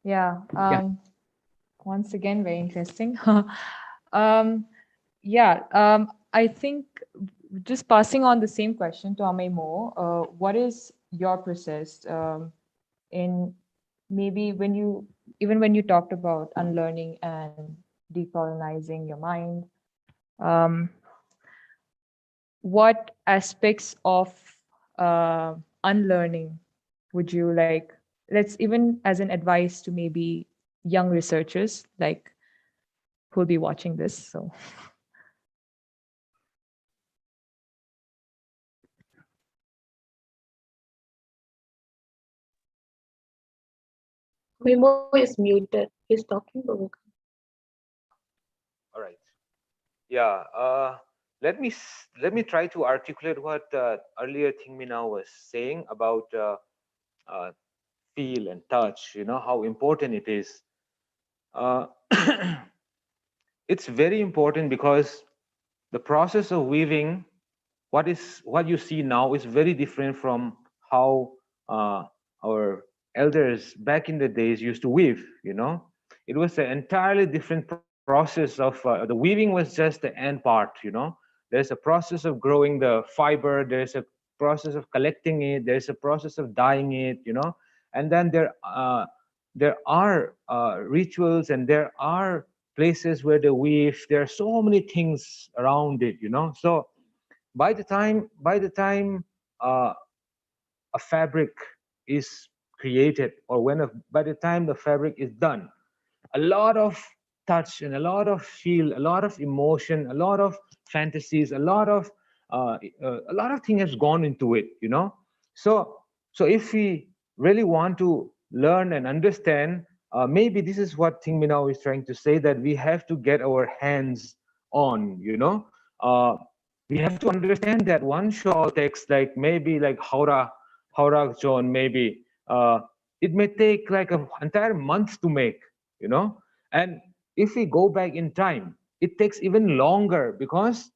Yeah. Once again, very interesting. I think just passing on the same question to Ame Mo, what is your process in maybe when you talked about unlearning and decolonizing your mind, what aspects of unlearning would you like, let's even as an advice to maybe young researchers like who'll be watching this? So Mimo is muted. He's talking, but we can't. All right. Yeah. Let me try to articulate what earlier Tingmina was saying about uh, feel and touch. You know how important it is. Uh, it's very important because the process of weaving, what you see now, is very different from how our elders back in the days used to weave. You know, it was an entirely different process of the weaving was just the end part. You know, there's a process of growing the fiber, there's a process of collecting it, there's a process of dyeing it. You know, and then there are rituals, and there are places where they weave. There are so many things around it. You know, so by the time uh, a fabric is created, or by the time the fabric is done, a lot of touch and a lot of feel, a lot of emotion, a lot of fantasies, a lot of things has gone into it, you know. So so if we really want to learn and understand, maybe this is what Ting Minao is trying to say, that we have to get our hands on, you know. We have to understand that one shawl takes like maybe like Haura John, maybe it may take like an entire month to make, you know. And if we go back in time, it takes even longer, because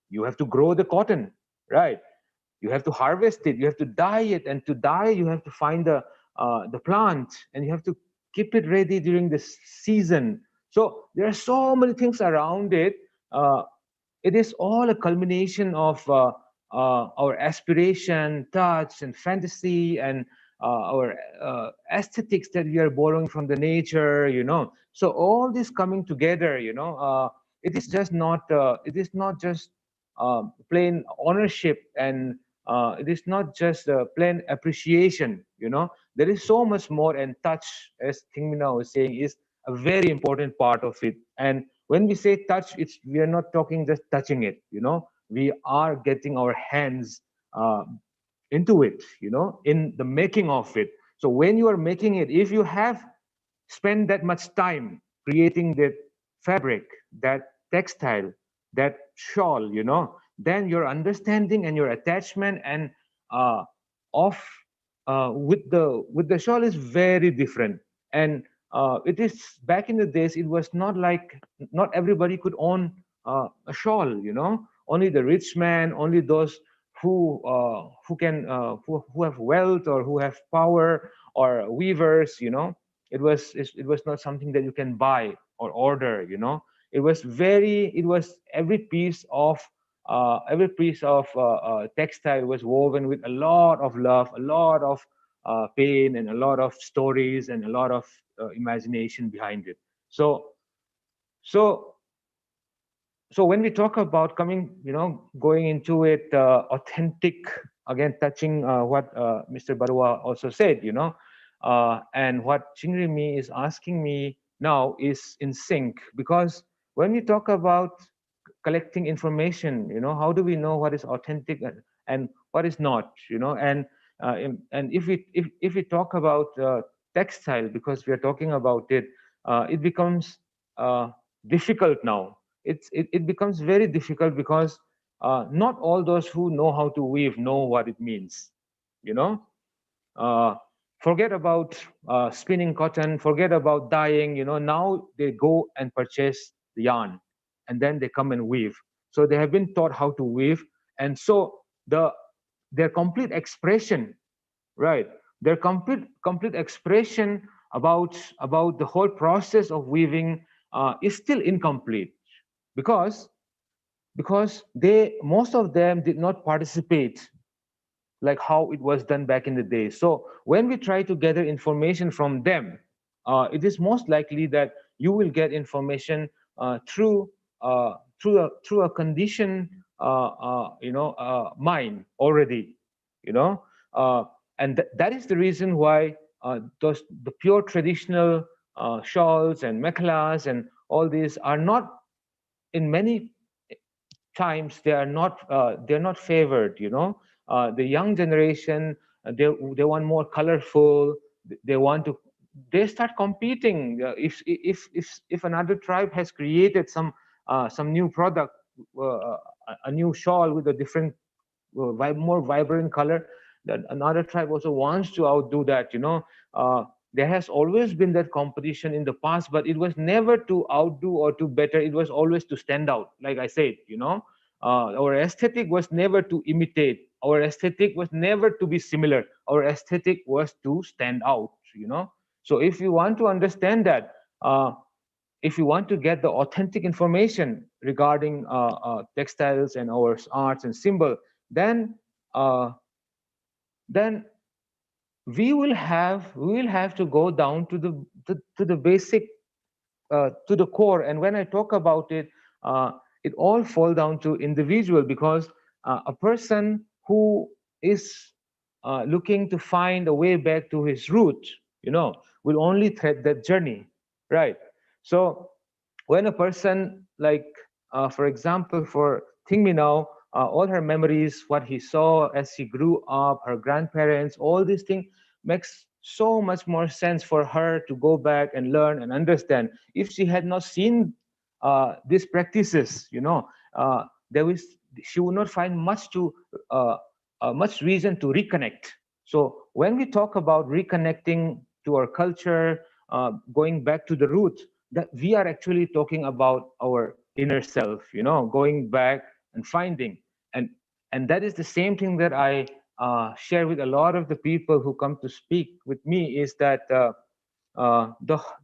you have to grow the cotton, right? You have to harvest it, you have to dye it, and to dye you have to find the plant, and you have to keep it ready during the season. So there are so many things around it. It is all a culmination of our aspiration, touch, and fantasy, and our aesthetics that we are borrowing from the nature, you know. So all this coming together, you know, it is not just plain ownership, and it is not just plain appreciation, you know. There is so much more, and touch, as Tingmina was saying, is a very important part of it. And when we say touch, we are not talking just touching it, you know. We are getting our hands uh, into it, you know, in the making of it. So when you are making it, if you have spent that much time creating that fabric, that textile, that shawl, you know, then your understanding and your attachment and uh, of with the shawl is very different. And it is, back in the days, it was not like, not everybody could own a shawl, you know. Only the rich man, only those who have wealth or who have power, or weavers, you know. It was not something that you can buy or order, you know. It was every piece of textile was woven with a lot of love, a lot of pain, and a lot of stories, and a lot of imagination behind it. So so so when we talk about coming, you know, going into it, authentic, again, touching what Mr. Barua also said, you know, and what Chingrimi is asking me now is in sync, because when we talk about collecting information, you know, how do we know what is authentic and what is not, you know? And if we talk about textile, because we are talking about it, it becomes difficult now. It becomes very difficult, because not all those who know how to weave know what it means, you know. uh, Forget about spinning cotton, forget about dyeing, you know. Now they go and purchase the yarn, and then they come and weave. So they have been taught how to weave, and so their complete expression, right, their complete expression about the whole process of weaving is still incomplete, because they, most of them, did not participate like how it was done back in the day. So when we try to gather information from them, it is most likely that you will get information through a conditioned mind already, you know. uh, and that is the reason why the pure traditional shawls and mekhalas and all these are not, in many times, they're not favored, you know. The young generation, they want more colorful. They want to, they start competing. If another tribe has created some new product, a new shawl with a different more vibrant color, that another tribe also wants to outdo that, you know. There has always been that competition in the past, but it was never to outdo or to better. It was always to stand out, like I said, you know. Our aesthetic was never to imitate, our aesthetic was never to be similar, our aesthetic was to stand out, you know. So if you want to understand that, if you want to get the authentic information regarding textiles and our arts and symbol, then uh, then we will have to go down to the basic, to the core. And when I talk about it, it all fall down to individual, because a person who is looking to find a way back to his root, will only thread that journey, right? So when a person like, for example, for Tingmi now, all her memories, what he saw as he grew up, her grandparents, all these things makes so much more sense for her to go back and learn and understand. If she had not seen these practices, there was she would not find uh, much reason to reconnect. So when we talk about reconnecting to our culture, going back to the root, that we are actually talking about our inner self, going back and finding. And that is the same thing that I share with a lot of the people who come to speak with me, is that the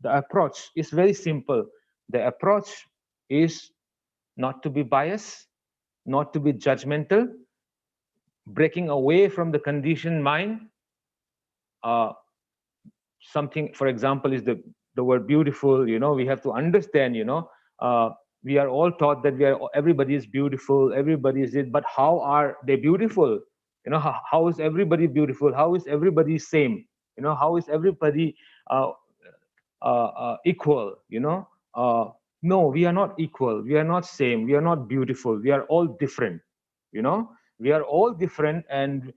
approach is very simple. The approach is not to be biased, not to be judgmental, breaking away from the conditioned mind. uh, Something, for example, is the word beautiful. We have to understand, uh, we are all taught that everybody is beautiful, everybody is it, but how are they beautiful? How is everybody beautiful? How is everybody same? How is everybody uh, equal? No, we are not equal, we are not same, we are not beautiful, we are all different. you know we are all different, and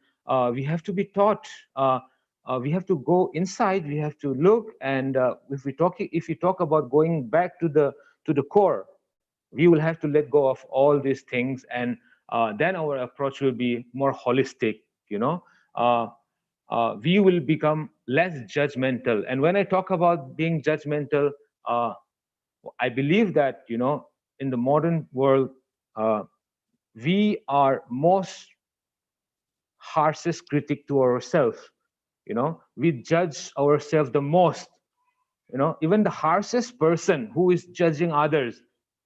we have to be taught. We have to go inside, we have to look, and if we talk about going back to the core, we will have to let go of all these things, and then our approach will be more holistic. uh, we will become less judgmental. And when I talk about being judgmental, uh, I believe that, in the modern world, uh, we are most harshest critic to ourselves. We judge ourselves the most. Even the harshest person who is judging others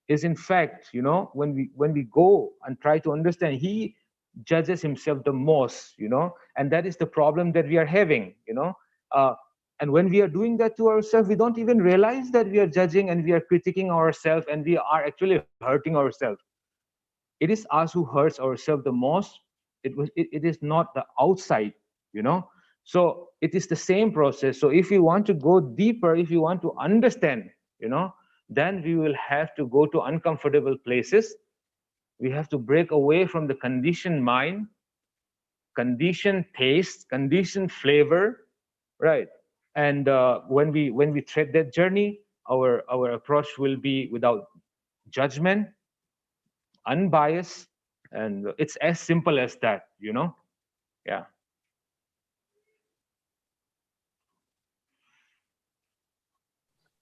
is, in fact, when we go and try to understand, he judges himself the most. And that is the problem that we are having. uh, and when we are doing that to ourselves, we don't even realize that we are judging and we are critiquing ourselves, and we are actually hurting ourselves. It is us who hurts ourselves the most. It is not the outside. you know so it is the same process. So if you want to go deeper, if you want to understand, then we will have to go to uncomfortable places. We have to break away from the conditioned mind, conditioned taste, conditioned flavor, right? And when we tread that journey, our approach will be without judgment, unbiased, and it's as simple as that. Yeah.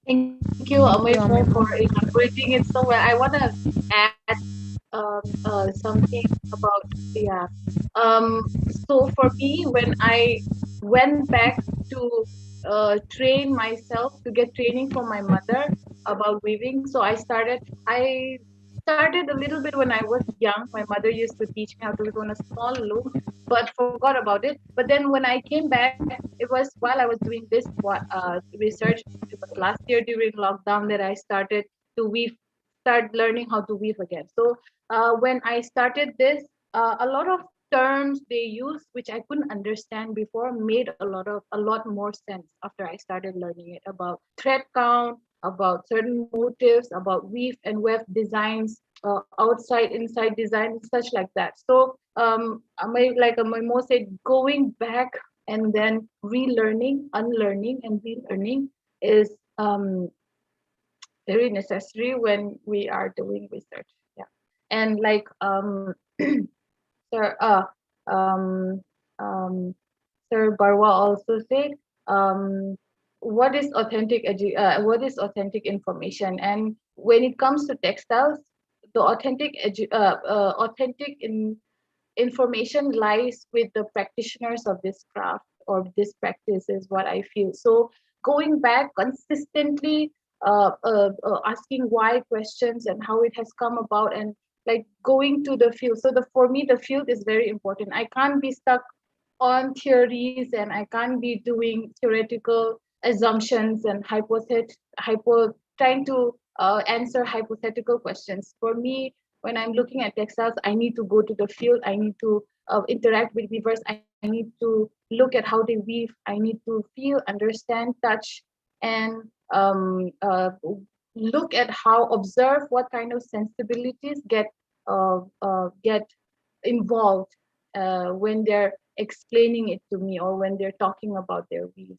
Thank you, Thank Amir, you, for Amit. elaborating it so well. I want to add something about, yeah. So for me, when I went back to train myself, to get training from my mother about weaving, so I started a little bit when I was young. My mother used to teach me how to weave on a small loom, but forgot about it. But then when I came back, it was while I was doing this research. It was last year during lockdown that I started to weave, start learning how to weave again. So when I started this, a lot of terms they use which I couldn't understand before made a lot more sense after I started learning it, about thread count, about certain motifs, about weave and weft designs, outside inside design, such like that. So like Mo said, going back and then relearning, unlearning, and relearning is very necessary when we are doing research. Yeah, and like Sir um um Sir Barwa also said, um what is authentic information? And when it comes to textiles, the authentic information lies with the practitioners of this craft or this practice, is what I feel. So going back consistently, asking why questions and how it has come about, and like going to the field. So for me, the field is very important. I can't be stuck on theories, and I can't be doing theoretical assumptions and trying to answer hypothetical questions. For me, when I'm looking at textiles, I need to go to the field. I need to interact with weavers. I need need to look at how they weave. I need to feel, understand, touch, and look at how, observe what kind of sensibilities get involved when they're explaining it to me or when they're talking about their weaves.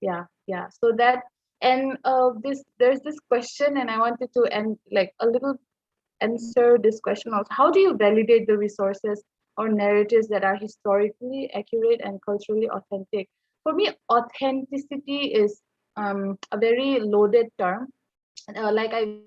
Yeah. So that, and there's this question, and I wanted to end like a little answer this question also. How do you validate the resources or narratives that are historically accurate and culturally authentic? For me, authenticity is a very loaded term. Like I've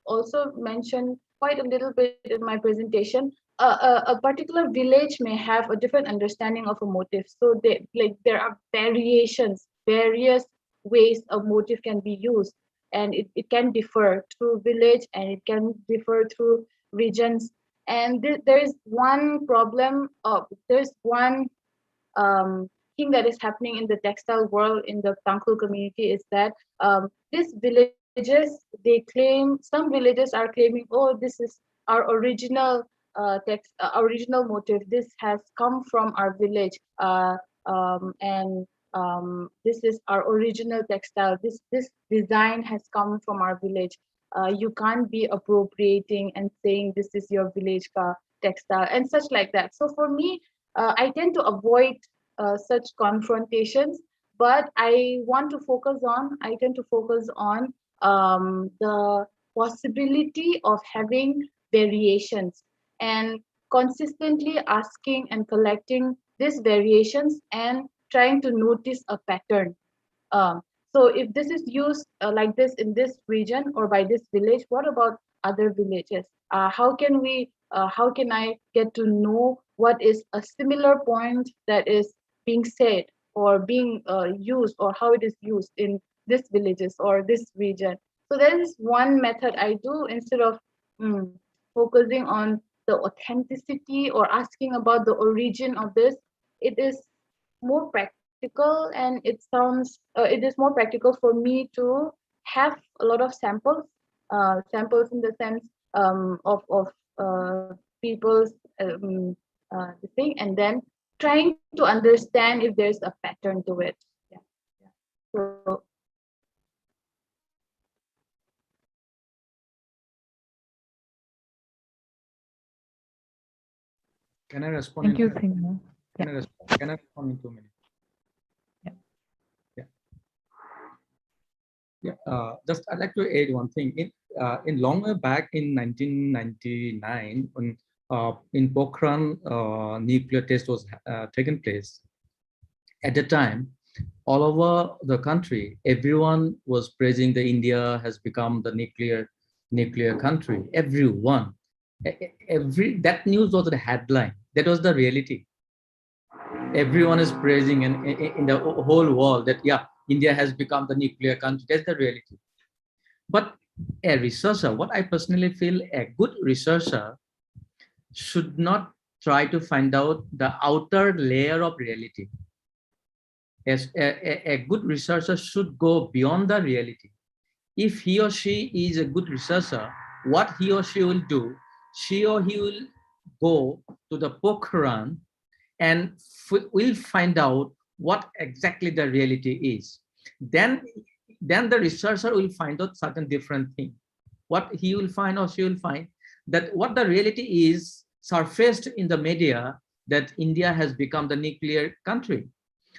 also mentioned quite a little bit in my presentation, a particular village may have a different understanding of a motif. So there are various ways a motif can be used, and it can differ through village and it can differ through regions. And there is one problem. There's one thing that is happening in the textile world in the Tangkhul community is that these villages, they claim, some villages are claiming, oh, this is our original original motif. This has come from our village, and this is our original textile. This design has come from our village. You can't be appropriating and saying this is your village ka textile and such like that. So for me, I tend to avoid such confrontations, but I tend to focus on the possibility of having variations and consistently asking and collecting these variations and trying to notice a pattern. um, so if this is used like this in this region or by this village, what about other villages? How can I get to know what is a similar point that is being said or being used, or how it is used in this villages or this region? So that is one method I do instead of mm, focusing on the authenticity or asking about the origin of this. It is more practical, and it is more practical for me to have a lot of samples, samples in the sense of people's the thing, and then trying to understand if there's a pattern to it. Yeah. So Can I respond Thank in? you, Thingna. Can I respond in 2 minutes? Yeah. Yeah. Yeah. Just I'd like to add one thing. In longer back in 1999, when in Pokhran nuclear test was taken place. At the time, all over the country, everyone was praising the India has become the nuclear country. Everyone, every that news was the headline. That was the reality. Everyone is praising in the whole world that yeah, India has become the nuclear country. That's the reality. But a researcher, what I personally feel, a good researcher should not try to find out the outer layer of reality. As a good researcher should go beyond the reality. If he or she is a good researcher, what he or she will do, she or he will go to the Pokhran and will find out what exactly the reality is. Then the researcher will find out certain different thing. What he will find or she will find that what the reality is surfaced in the media, that India has become the nuclear country.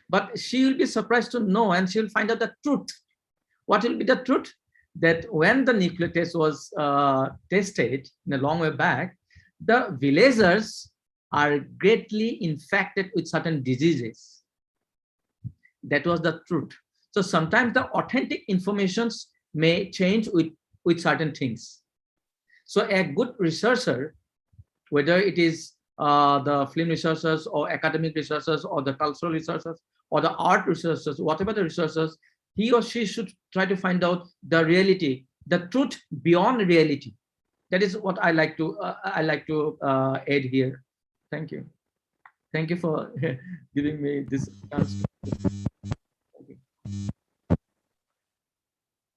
But she will be surprised to know, and she will find out the truth. What will be the truth? That when the nuclear test was tested in a long way back, the villagers are greatly infected with certain diseases. That was the truth. So sometimes the authentic informations may change with certain things. So a good researcher, whether it is the film researchers or academic researchers or the cultural researchers or the art researchers, whatever the researchers, he or she should try to find out the reality, the truth beyond reality. That is what I like to add here. Thank you. Thank you for giving me this chance.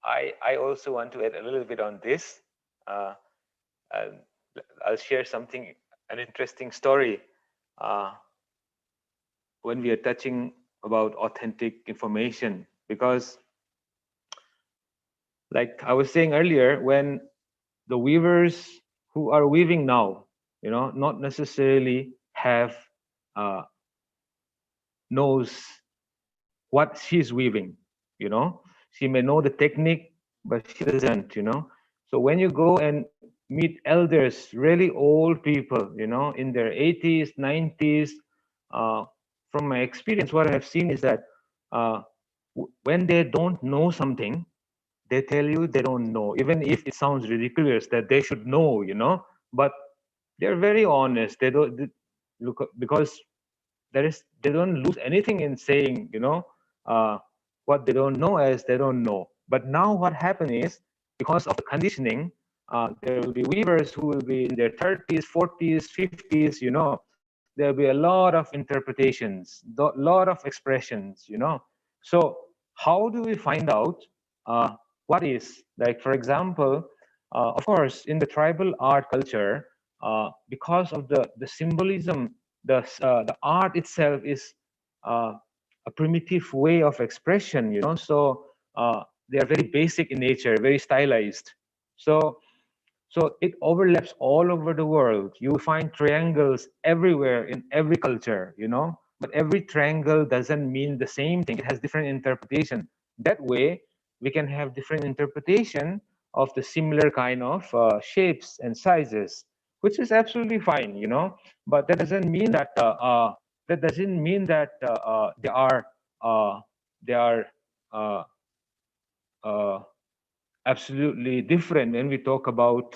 I also want to add a little bit on this. Uh, I'll share something, an interesting story. when we are touching about authentic information, because like I was saying earlier, when the weavers who are weaving now, not necessarily have knows what she's weaving, she may know the technique, but she doesn't, so when you go and meet elders, really old people, in their 80s, 90s, from my experience, what I have seen is that when they don't know something, they tell you they don't know, even if it sounds ridiculous that they should know, but they're very honest. They don't look, because they don't lose anything in saying, uh, what they don't know as they don't know. But now what happened is, because of the conditioning, there will be weavers who will be in their 30s, 40s, 50s, there'll be a lot of interpretations, a lot of expressions, so how do we find out what is, like, for example, of course, in the tribal art culture, because of the symbolism, the art itself is a primitive way of expression, so they are very basic in nature, very stylized. So it overlaps all over the world. You find triangles everywhere in every culture, but every triangle doesn't mean the same thing. It has different interpretation. That way, we can have different interpretation of the similar kind of shapes and sizes, which is absolutely fine, But that doesn't mean that they are uh, uh, absolutely different when we talk about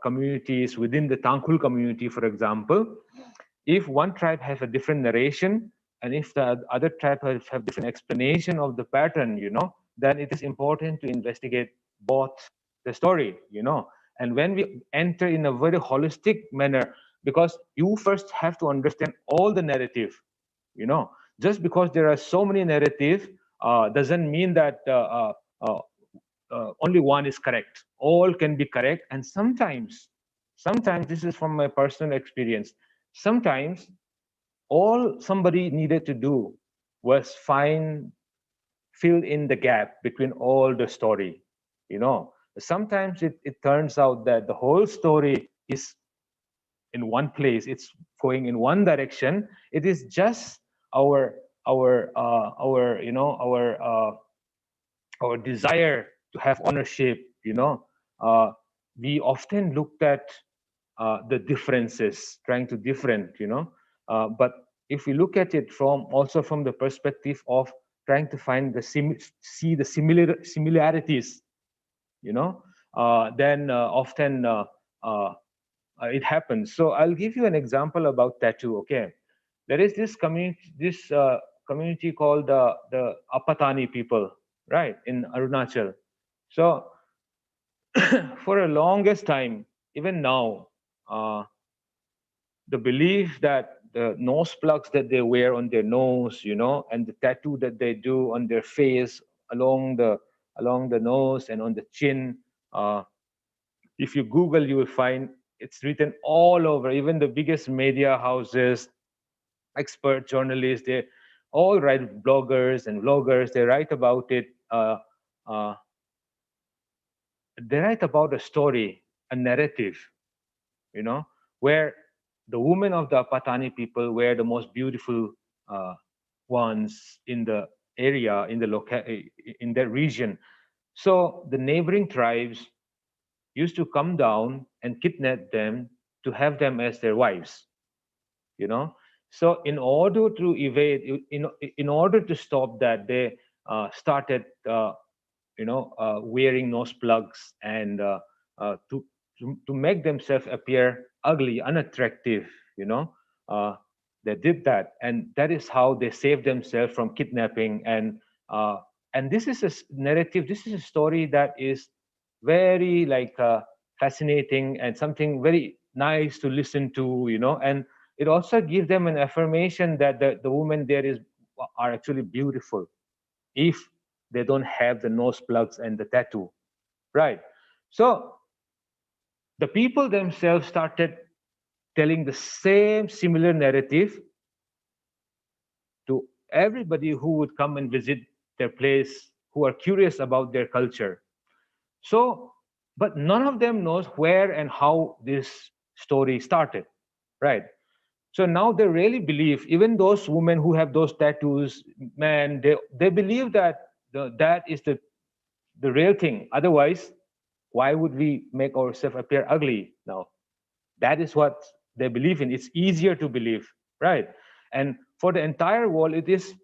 communities within the Tangkhul community, for example. If one tribe has a different narration, and if the other tribe have different explanation of the pattern, then it is important to investigate both the story, And when we enter in a very holistic manner, because you first have to understand all the narrative, Just because there are so many narratives doesn't mean that only one is correct. All can be correct, and sometimes this is from my personal experience. Sometimes all somebody needed to do was fill in the gap between all the story. Sometimes it turns out that the whole story is in one place. It's going in one direction. It is just our our desire to have ownership, we often looked at the differences, trying to different, but if we look at it from the perspective of trying to find see the similarities, then often it happens. So I'll give you an example about tattoo. Okay, there is this community called the Apatani people, right, in Arunachal. So for a longest time, even now, uh, the belief that the nose plugs that they wear on their nose, and the tattoo that they do on their face along the nose and on the chin, uh, if you Google, you will find it's written all over. Even the biggest media houses, expert journalists, they all write, bloggers and vloggers, they write about it. Uh, they write about a story, a narrative, you know, where the women of the Patani people were the most beautiful uh, ones in the area, in that region. So the neighboring tribes used to come down and kidnap them to have them as their wives, you know. So in order to evade, in order to stop that, they started wearing nose plugs and to make themselves appear ugly, unattractive, you know. Uh, they did that, and that is how they saved themselves from kidnapping. And this is narrative. This is a story that is very fascinating and something very nice to listen to, you know. And it also gives them an affirmation that the women there are actually beautiful if they don't have the nose plugs and the tattoo, right? So the people themselves started telling the same similar narrative everybody who would come and visit their place, who are curious about their culture. So, but none of them knows where and how this story started, right? So now they really believe, even those women who have those tattoos, man, they believe that that is the real thing. Otherwise, why would we make ourselves appear ugly now? That is what they believe in. It's easier to believe, right? And for the entire world, it is,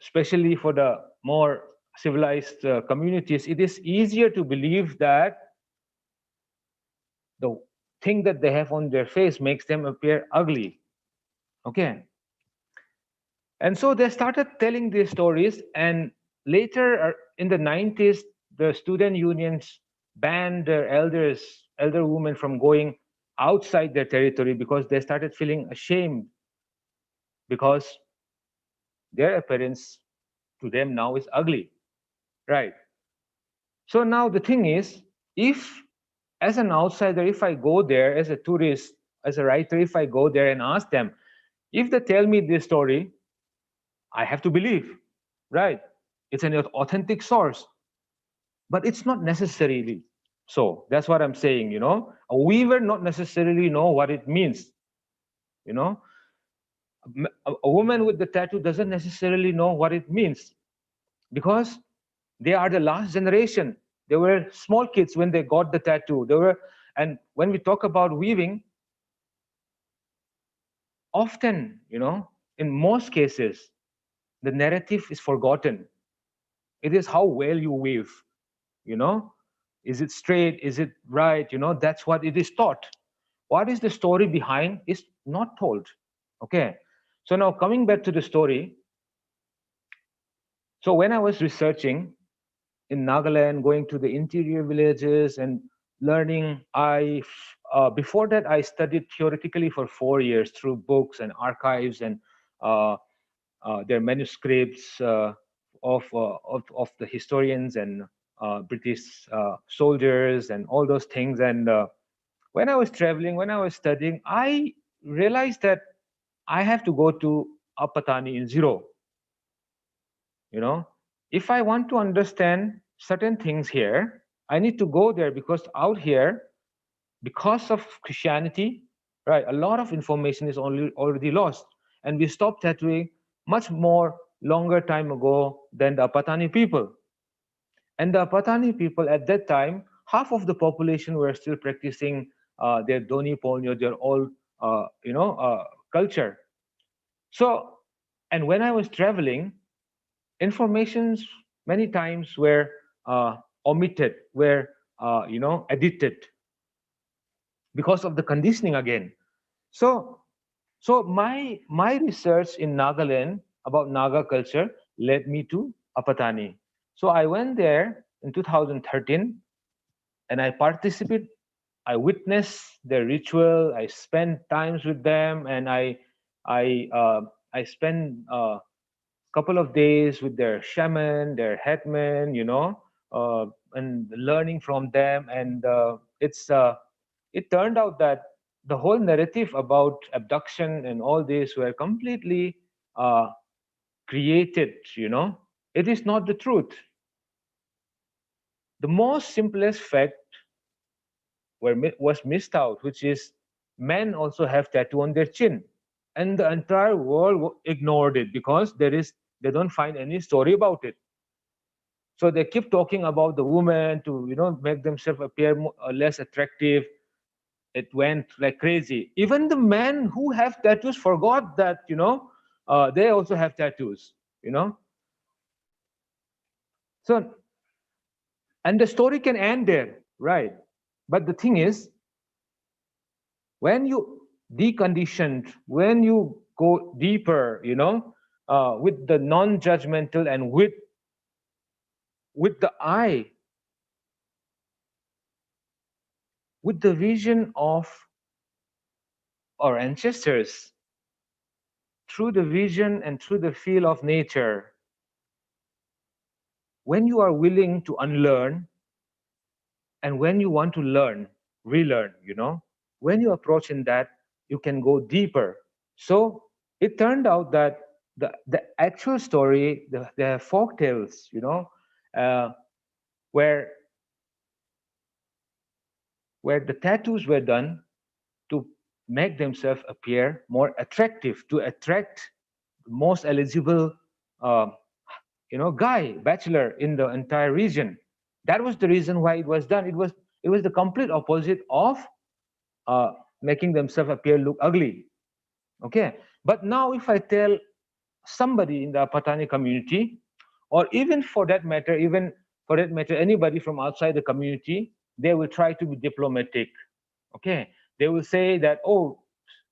especially for the more civilized communities, it is easier to believe that the thing that they have on their face makes them appear ugly. Okay. And so they started telling these stories, and later in the 90s, the student unions banned their elder women from going outside their territory because they started feeling ashamed because their appearance to them now is ugly, right? So now the thing is, if as an outsider, if I go there as a tourist, as a writer, if I go there and ask them, if they tell me this story, I have to believe, right? It's an authentic source, but it's not necessarily so. That's what I'm saying, you know. A weaver not necessarily know what it means, you know. A woman with the tattoo doesn't necessarily know what it means because they are the last generation. They were small kids when they got the tattoo. They were, and when we talk about weaving, often, you know, in most cases, the narrative is forgotten. It is how well you weave, you know. Is it straight? Is it right? You know, that's what it is taught. What is the story behind is not told. Okay. So now coming back to the story. So when I was researching in Nagaland, going to the interior villages and learning, before that I studied theoretically for 4 years through books and archives and uh, their manuscripts of the historians and British soldiers and all those things. And when I was traveling, when I was studying, I realized that I have to go to Apatani in Zero. You know, if I want to understand certain things here, I need to go there because out here, because of Christianity, right, a lot of information is already lost. And we stopped tattooing much more longer time ago than the Apatani people. And the Apatani people at that time, half of the population were still practicing their Doni Ponyo, their old, culture. So, and when I was traveling, informations many times were omitted, were edited because of the conditioning again. So my research in Nagaland about Naga culture led me to Apatani. So I went there in 2013 and I witnessed their ritual. I spent times with them, and I spent couple of days with their shaman, their headman, and learning from them. And it turned out that the whole narrative about abduction and all this were completely created. It is not the truth. The most simplest fact was missed out, which is men also have tattoo on their chin, and the entire world ignored it because they don't find any story about it. So they keep talking about the woman to make themselves appear less attractive. It went like crazy. Even the men who have tattoos forgot that they also have tattoos. So, and the story can end there, right? But the thing is, when you deconditioned, when you go deeper, with the non-judgmental and with the eye, with the vision of our ancestors, through the vision and through the feel of nature, when you are willing to unlearn and when you want to learn, relearn, when you approach in that, you can go deeper. So it turned out that the actual story, the folk tales, where the tattoos were done to make themselves appear more attractive, to attract the most eligible, uh, guy, bachelor in the entire region. That was the reason why it was done. It was the complete opposite of uh, making themselves appear look ugly. Okay, but now if I tell somebody in the Patani community, or even for that matter, anybody from outside the community, they will try to be diplomatic. Okay, they will say that, oh,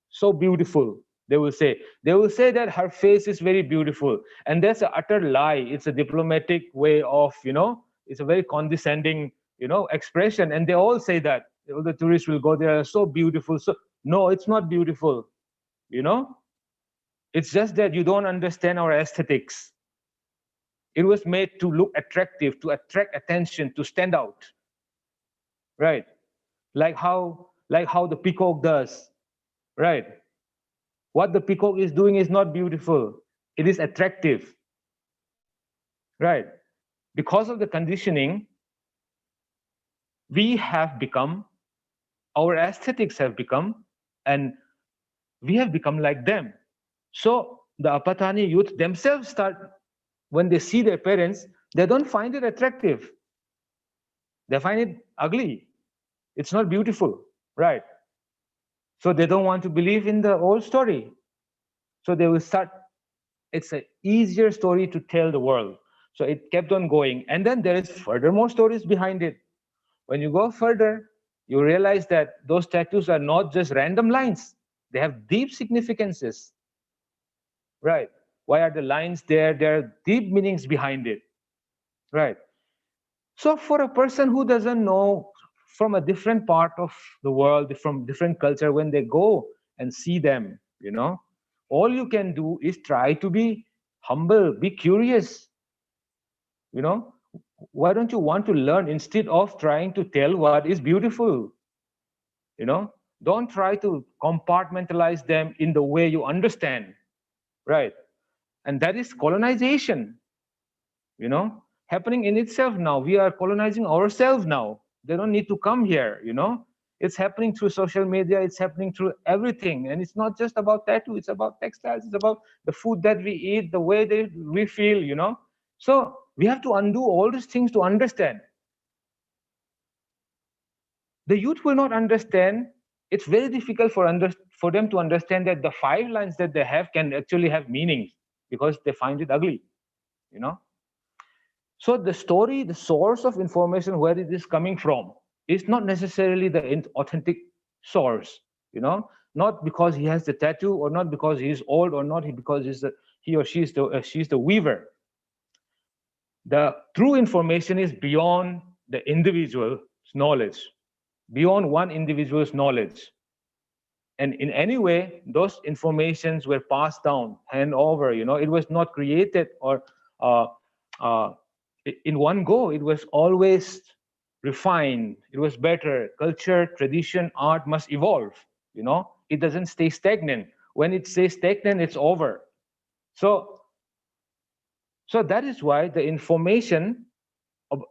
so beautiful. They will say that her face is very beautiful, and that's an utter lie. It's a diplomatic way of, it's a very condescending, expression, and they all say that. All the tourists will go there, so beautiful. So no, it's not beautiful. You know, it's just that you don't understand our aesthetics. It was made to look attractive, to attract attention, to stand out, right? Like how the peacock does, right? What the peacock is doing is not beautiful. It is attractive, right? Because of the conditioning, we have become, our aesthetics have become, and we have become like them. So the Apatani youth themselves start, when they see their parents, they don't find it attractive. They find it ugly. It's not beautiful, right? So they don't want to believe in the old story. So they will start, it's an easier story to tell the world. So it kept on going. And then there is furthermore stories behind it. When you go further, you realize that those tattoos are not just random lines. They have deep significances, right? Why are the lines there? There are deep meanings behind it, right? So for a person who doesn't know, from a different part of the world, from different culture, when they go and see them, all you can do is try to be humble, be curious. Why don't you want to learn instead of trying to tell what is beautiful? Don't try to compartmentalize them in the way you understand, right? And that is colonization, happening in itself now. We are colonizing ourselves now. They don't need to come here. It's happening through social media. It's happening through everything. And it's not just about tattoo. It's about textiles. It's about the food that we eat, the way that we feel. So we have to undo all these things to understand. The youth will not understand. It's very difficult for them to understand that the 5 lines that they have can actually have meaning, because they find it ugly. So the story, the source of information, where it is coming from, is not necessarily the authentic source. Not because he has the tattoo, or not because he is old, or not because he or she is she's the weaver. The true information is beyond the individual's knowledge, beyond one individual's knowledge. And in any way, those informations were passed down, hand over. It was not created or in one go. It was always refined. It was better. Culture, tradition, art must evolve. It doesn't stay stagnant. When it stays stagnant, it's over. So that is why the information,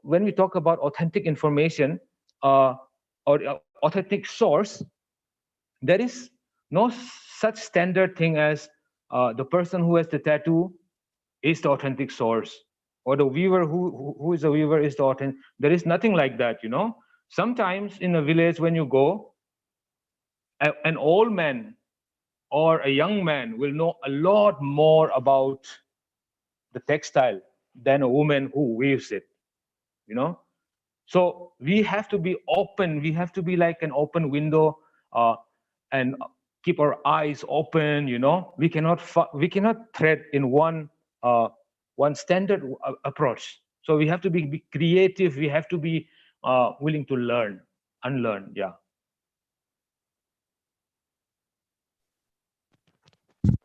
when we talk about authentic information, or authentic source, there is no such standard thing as the person who has the tattoo is the authentic source, or the weaver who is a weaver is the authentic. There is nothing like that. Sometimes in a village, when you go, an old man or a young man will know a lot more about the textile than a woman who weaves it. So we have to be open. We have to be like an open window, and keep our eyes open. We cannot thread in one standard approach. So we have to be creative. We have to be willing to unlearn. Yeah.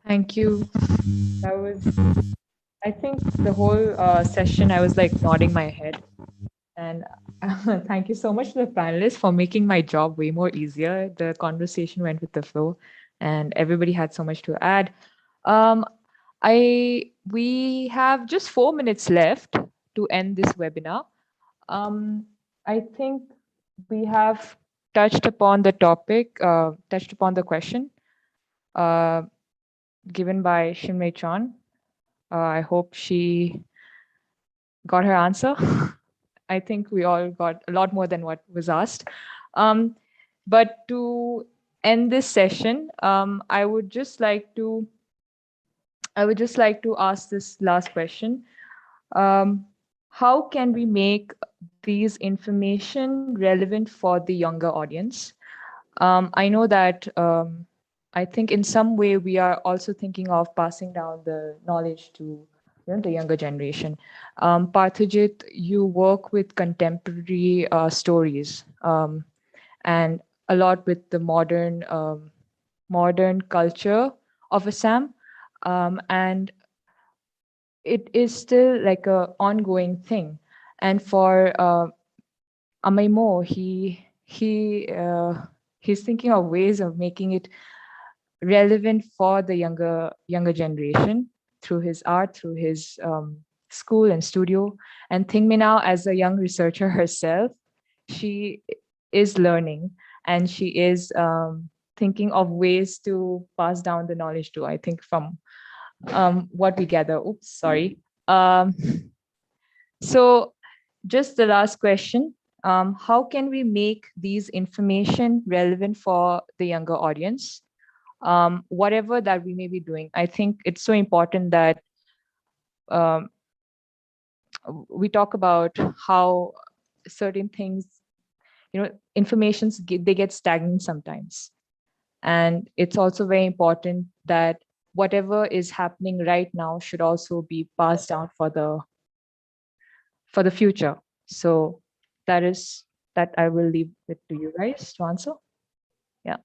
Thank you. That was, I think the whole session, I was like nodding my head. And thank you so much to the panelists for making my job way more easier. The conversation went with the flow, and everybody had so much to add. Um, We have just 4 minutes left to end this webinar. I think we have touched upon the topic, touched upon the question uh, given by Shinmei Chan. I hope she got her answer. I think we all got a lot more than what was asked. But to end this session, I would just like to ask this last question. Um, how can we make these information relevant for the younger audience? I know that I think in some way we are also thinking of passing down the knowledge to the younger generation. Parthajit, you work with contemporary stories and a lot with the modern culture of Assam, and it is still like a ongoing thing. And for Amaimo, he's thinking of ways of making it relevant for the younger generation through his art, through his school and studio. And Thingmi now, as a young researcher herself, she is learning and she is thinking of ways to pass down the knowledge to, I think, from what we gather. Oops, sorry. So just the last question. How can we make these information relevant for the younger audience? Whatever that we may be doing, I think it's so important that um, we talk about how certain things, informations they get stagnant sometimes. And it's also very important that whatever is happening right now should also be passed down for the future. So that I will leave it to you guys to answer. Yeah.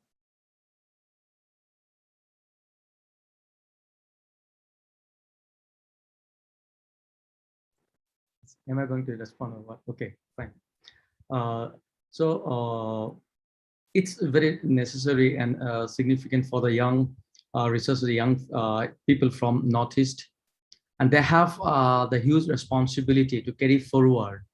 Am I going to respond or what? Okay, fine. So it's very necessary and significant for the young researchers, the young people from Northeast, and they have the huge responsibility to carry forward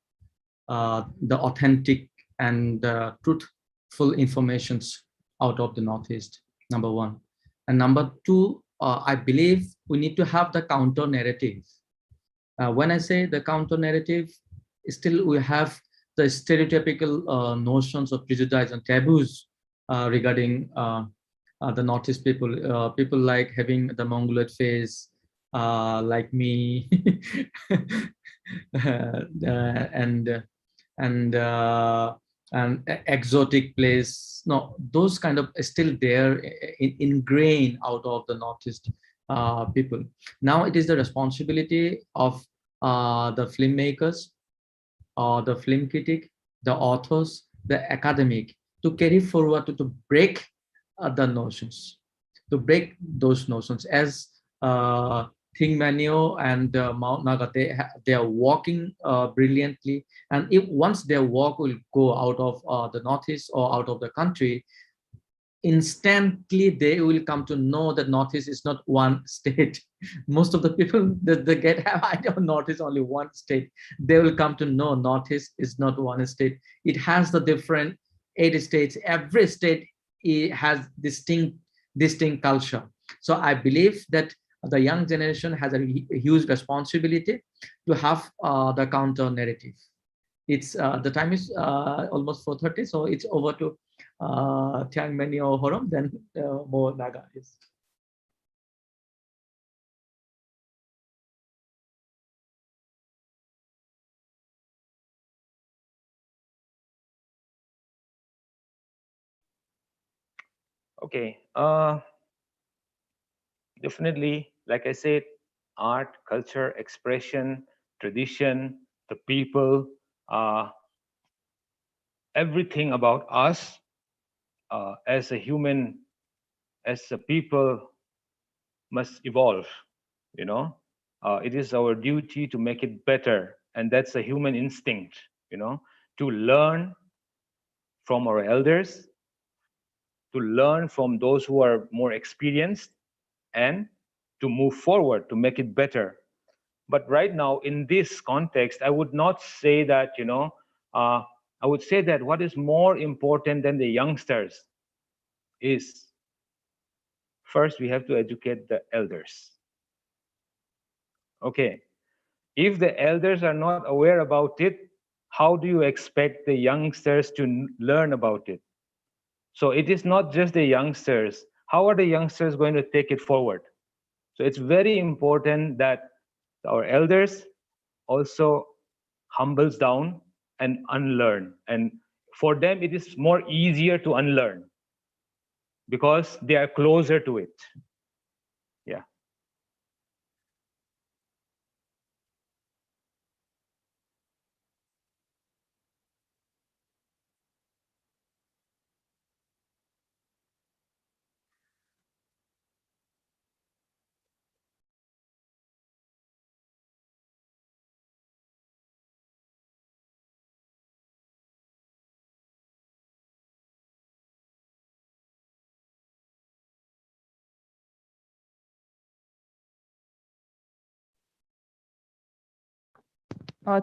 the authentic and truthful informations out of the Northeast, number one. And number two, I believe we need to have the counter narrative. When I say the counter narrative, still we have the stereotypical notions of prejudice and taboos regarding the Northeast people. People like having the mongoloid face, like me, and and and exotic place. No, those kind of still there ingrained out of the Northeast people. Now it is the responsibility of the filmmakers, or the film critic, the authors, the academic to carry forward to break the notions, to break those notions. As Thing Manio and Mount Naga, they are walking brilliantly. And if once their walk will go out of the Northeast or out of the country, instantly they will come to know that Northeast is not one state. Most of the people that they get have idea of Northeast only one state. They will come to know Northeast is not one state. It has the different 8 states. Every state has distinct culture. So I believe that the young generation has a huge responsibility to have the counter narrative. It's the time is almost 4:30, so it's over to Tiang Meni or Horam, then more Naga is. Okay. Definitely, like I said, art, culture, expression, tradition, the people, everything about us as a human, as a people, must evolve. You know, it is our duty to make it better, and that's a human instinct. To learn from our elders, to learn from those who are more experienced, and to move forward, to make it better. But right now, in this context, I would not say that, I would say that what is more important than the youngsters is first we have to educate the elders. Okay. If the elders are not aware about it, how do you expect the youngsters to learn about it? So it is not just the youngsters. How are the youngsters going to take it forward? So it's very important that our elders also humbles down and unlearn. And for them, it is more easier to unlearn because they are closer to it. Yeah.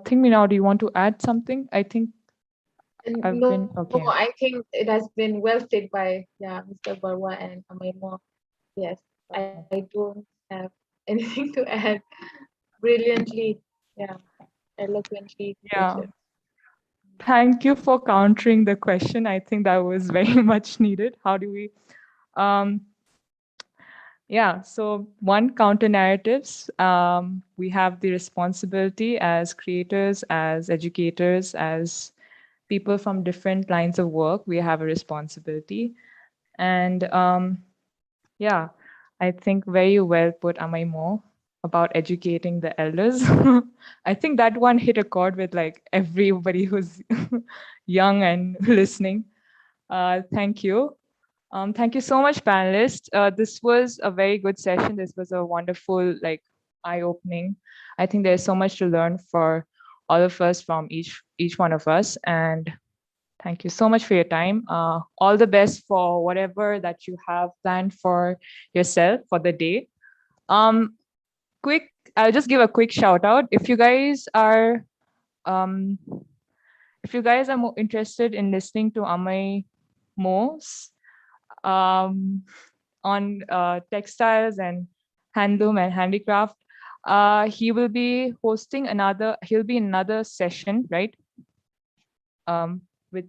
Think me now, do you want to add something? I think I've No, been okay. I think it has been well said by Mr. Barwa and Amaimo. Yes, I don't have anything to add. Brilliantly, eloquently Yeah. put. Thank you for countering the question. I think that was very much needed. How do we um yeah, so one, counter narratives. We have the responsibility as creators, as educators, as people from different lines of work. We have a responsibility. And yeah, I think very well put, Amaimo, about educating the elders. I think that one hit a chord with like everybody who's young and listening. Thank you. Thank you so much, panelists. This was a very good session. This was a wonderful, like, eye-opening. I think there's so much to learn for all of us from each one of us. And thank you so much for your time. All the best for whatever that you have planned for yourself for the day. Um, I'll just give a quick shout out. Um, if you guys are more interested in listening to Amay Mo's on textiles and handloom and handicraft, he'll be in another session, right? With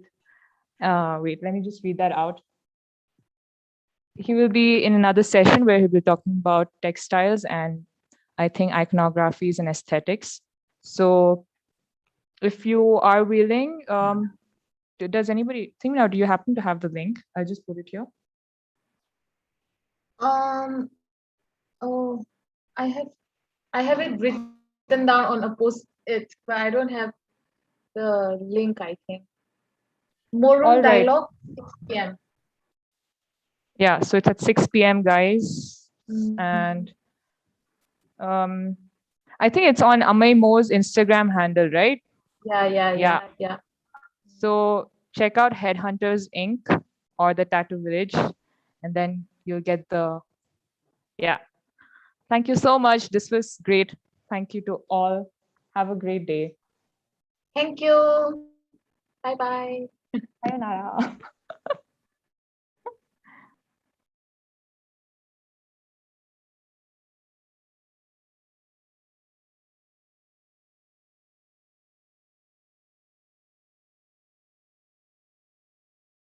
wait, let me just read that out. He will be in another session where he'll be talking about textiles and I think iconographies and aesthetics. So if you are willing, does anybody think now, do you happen to have the link? I'll just put it here. Oh, I have it written down on a post-it, but I don't have the link. I think more room All right. dialogue 6 p.m. Yeah, so it's at 6 p.m. guys. Mhm. And I think it's on Amay Mo's Instagram handle, right? Yeah. So check out Headhunters Inc. or the Tattoo Village, and then you'll get the, yeah. Thank you so much. This was great. Thank you to all. Have a great day. Thank you. Bye bye. Sayonara.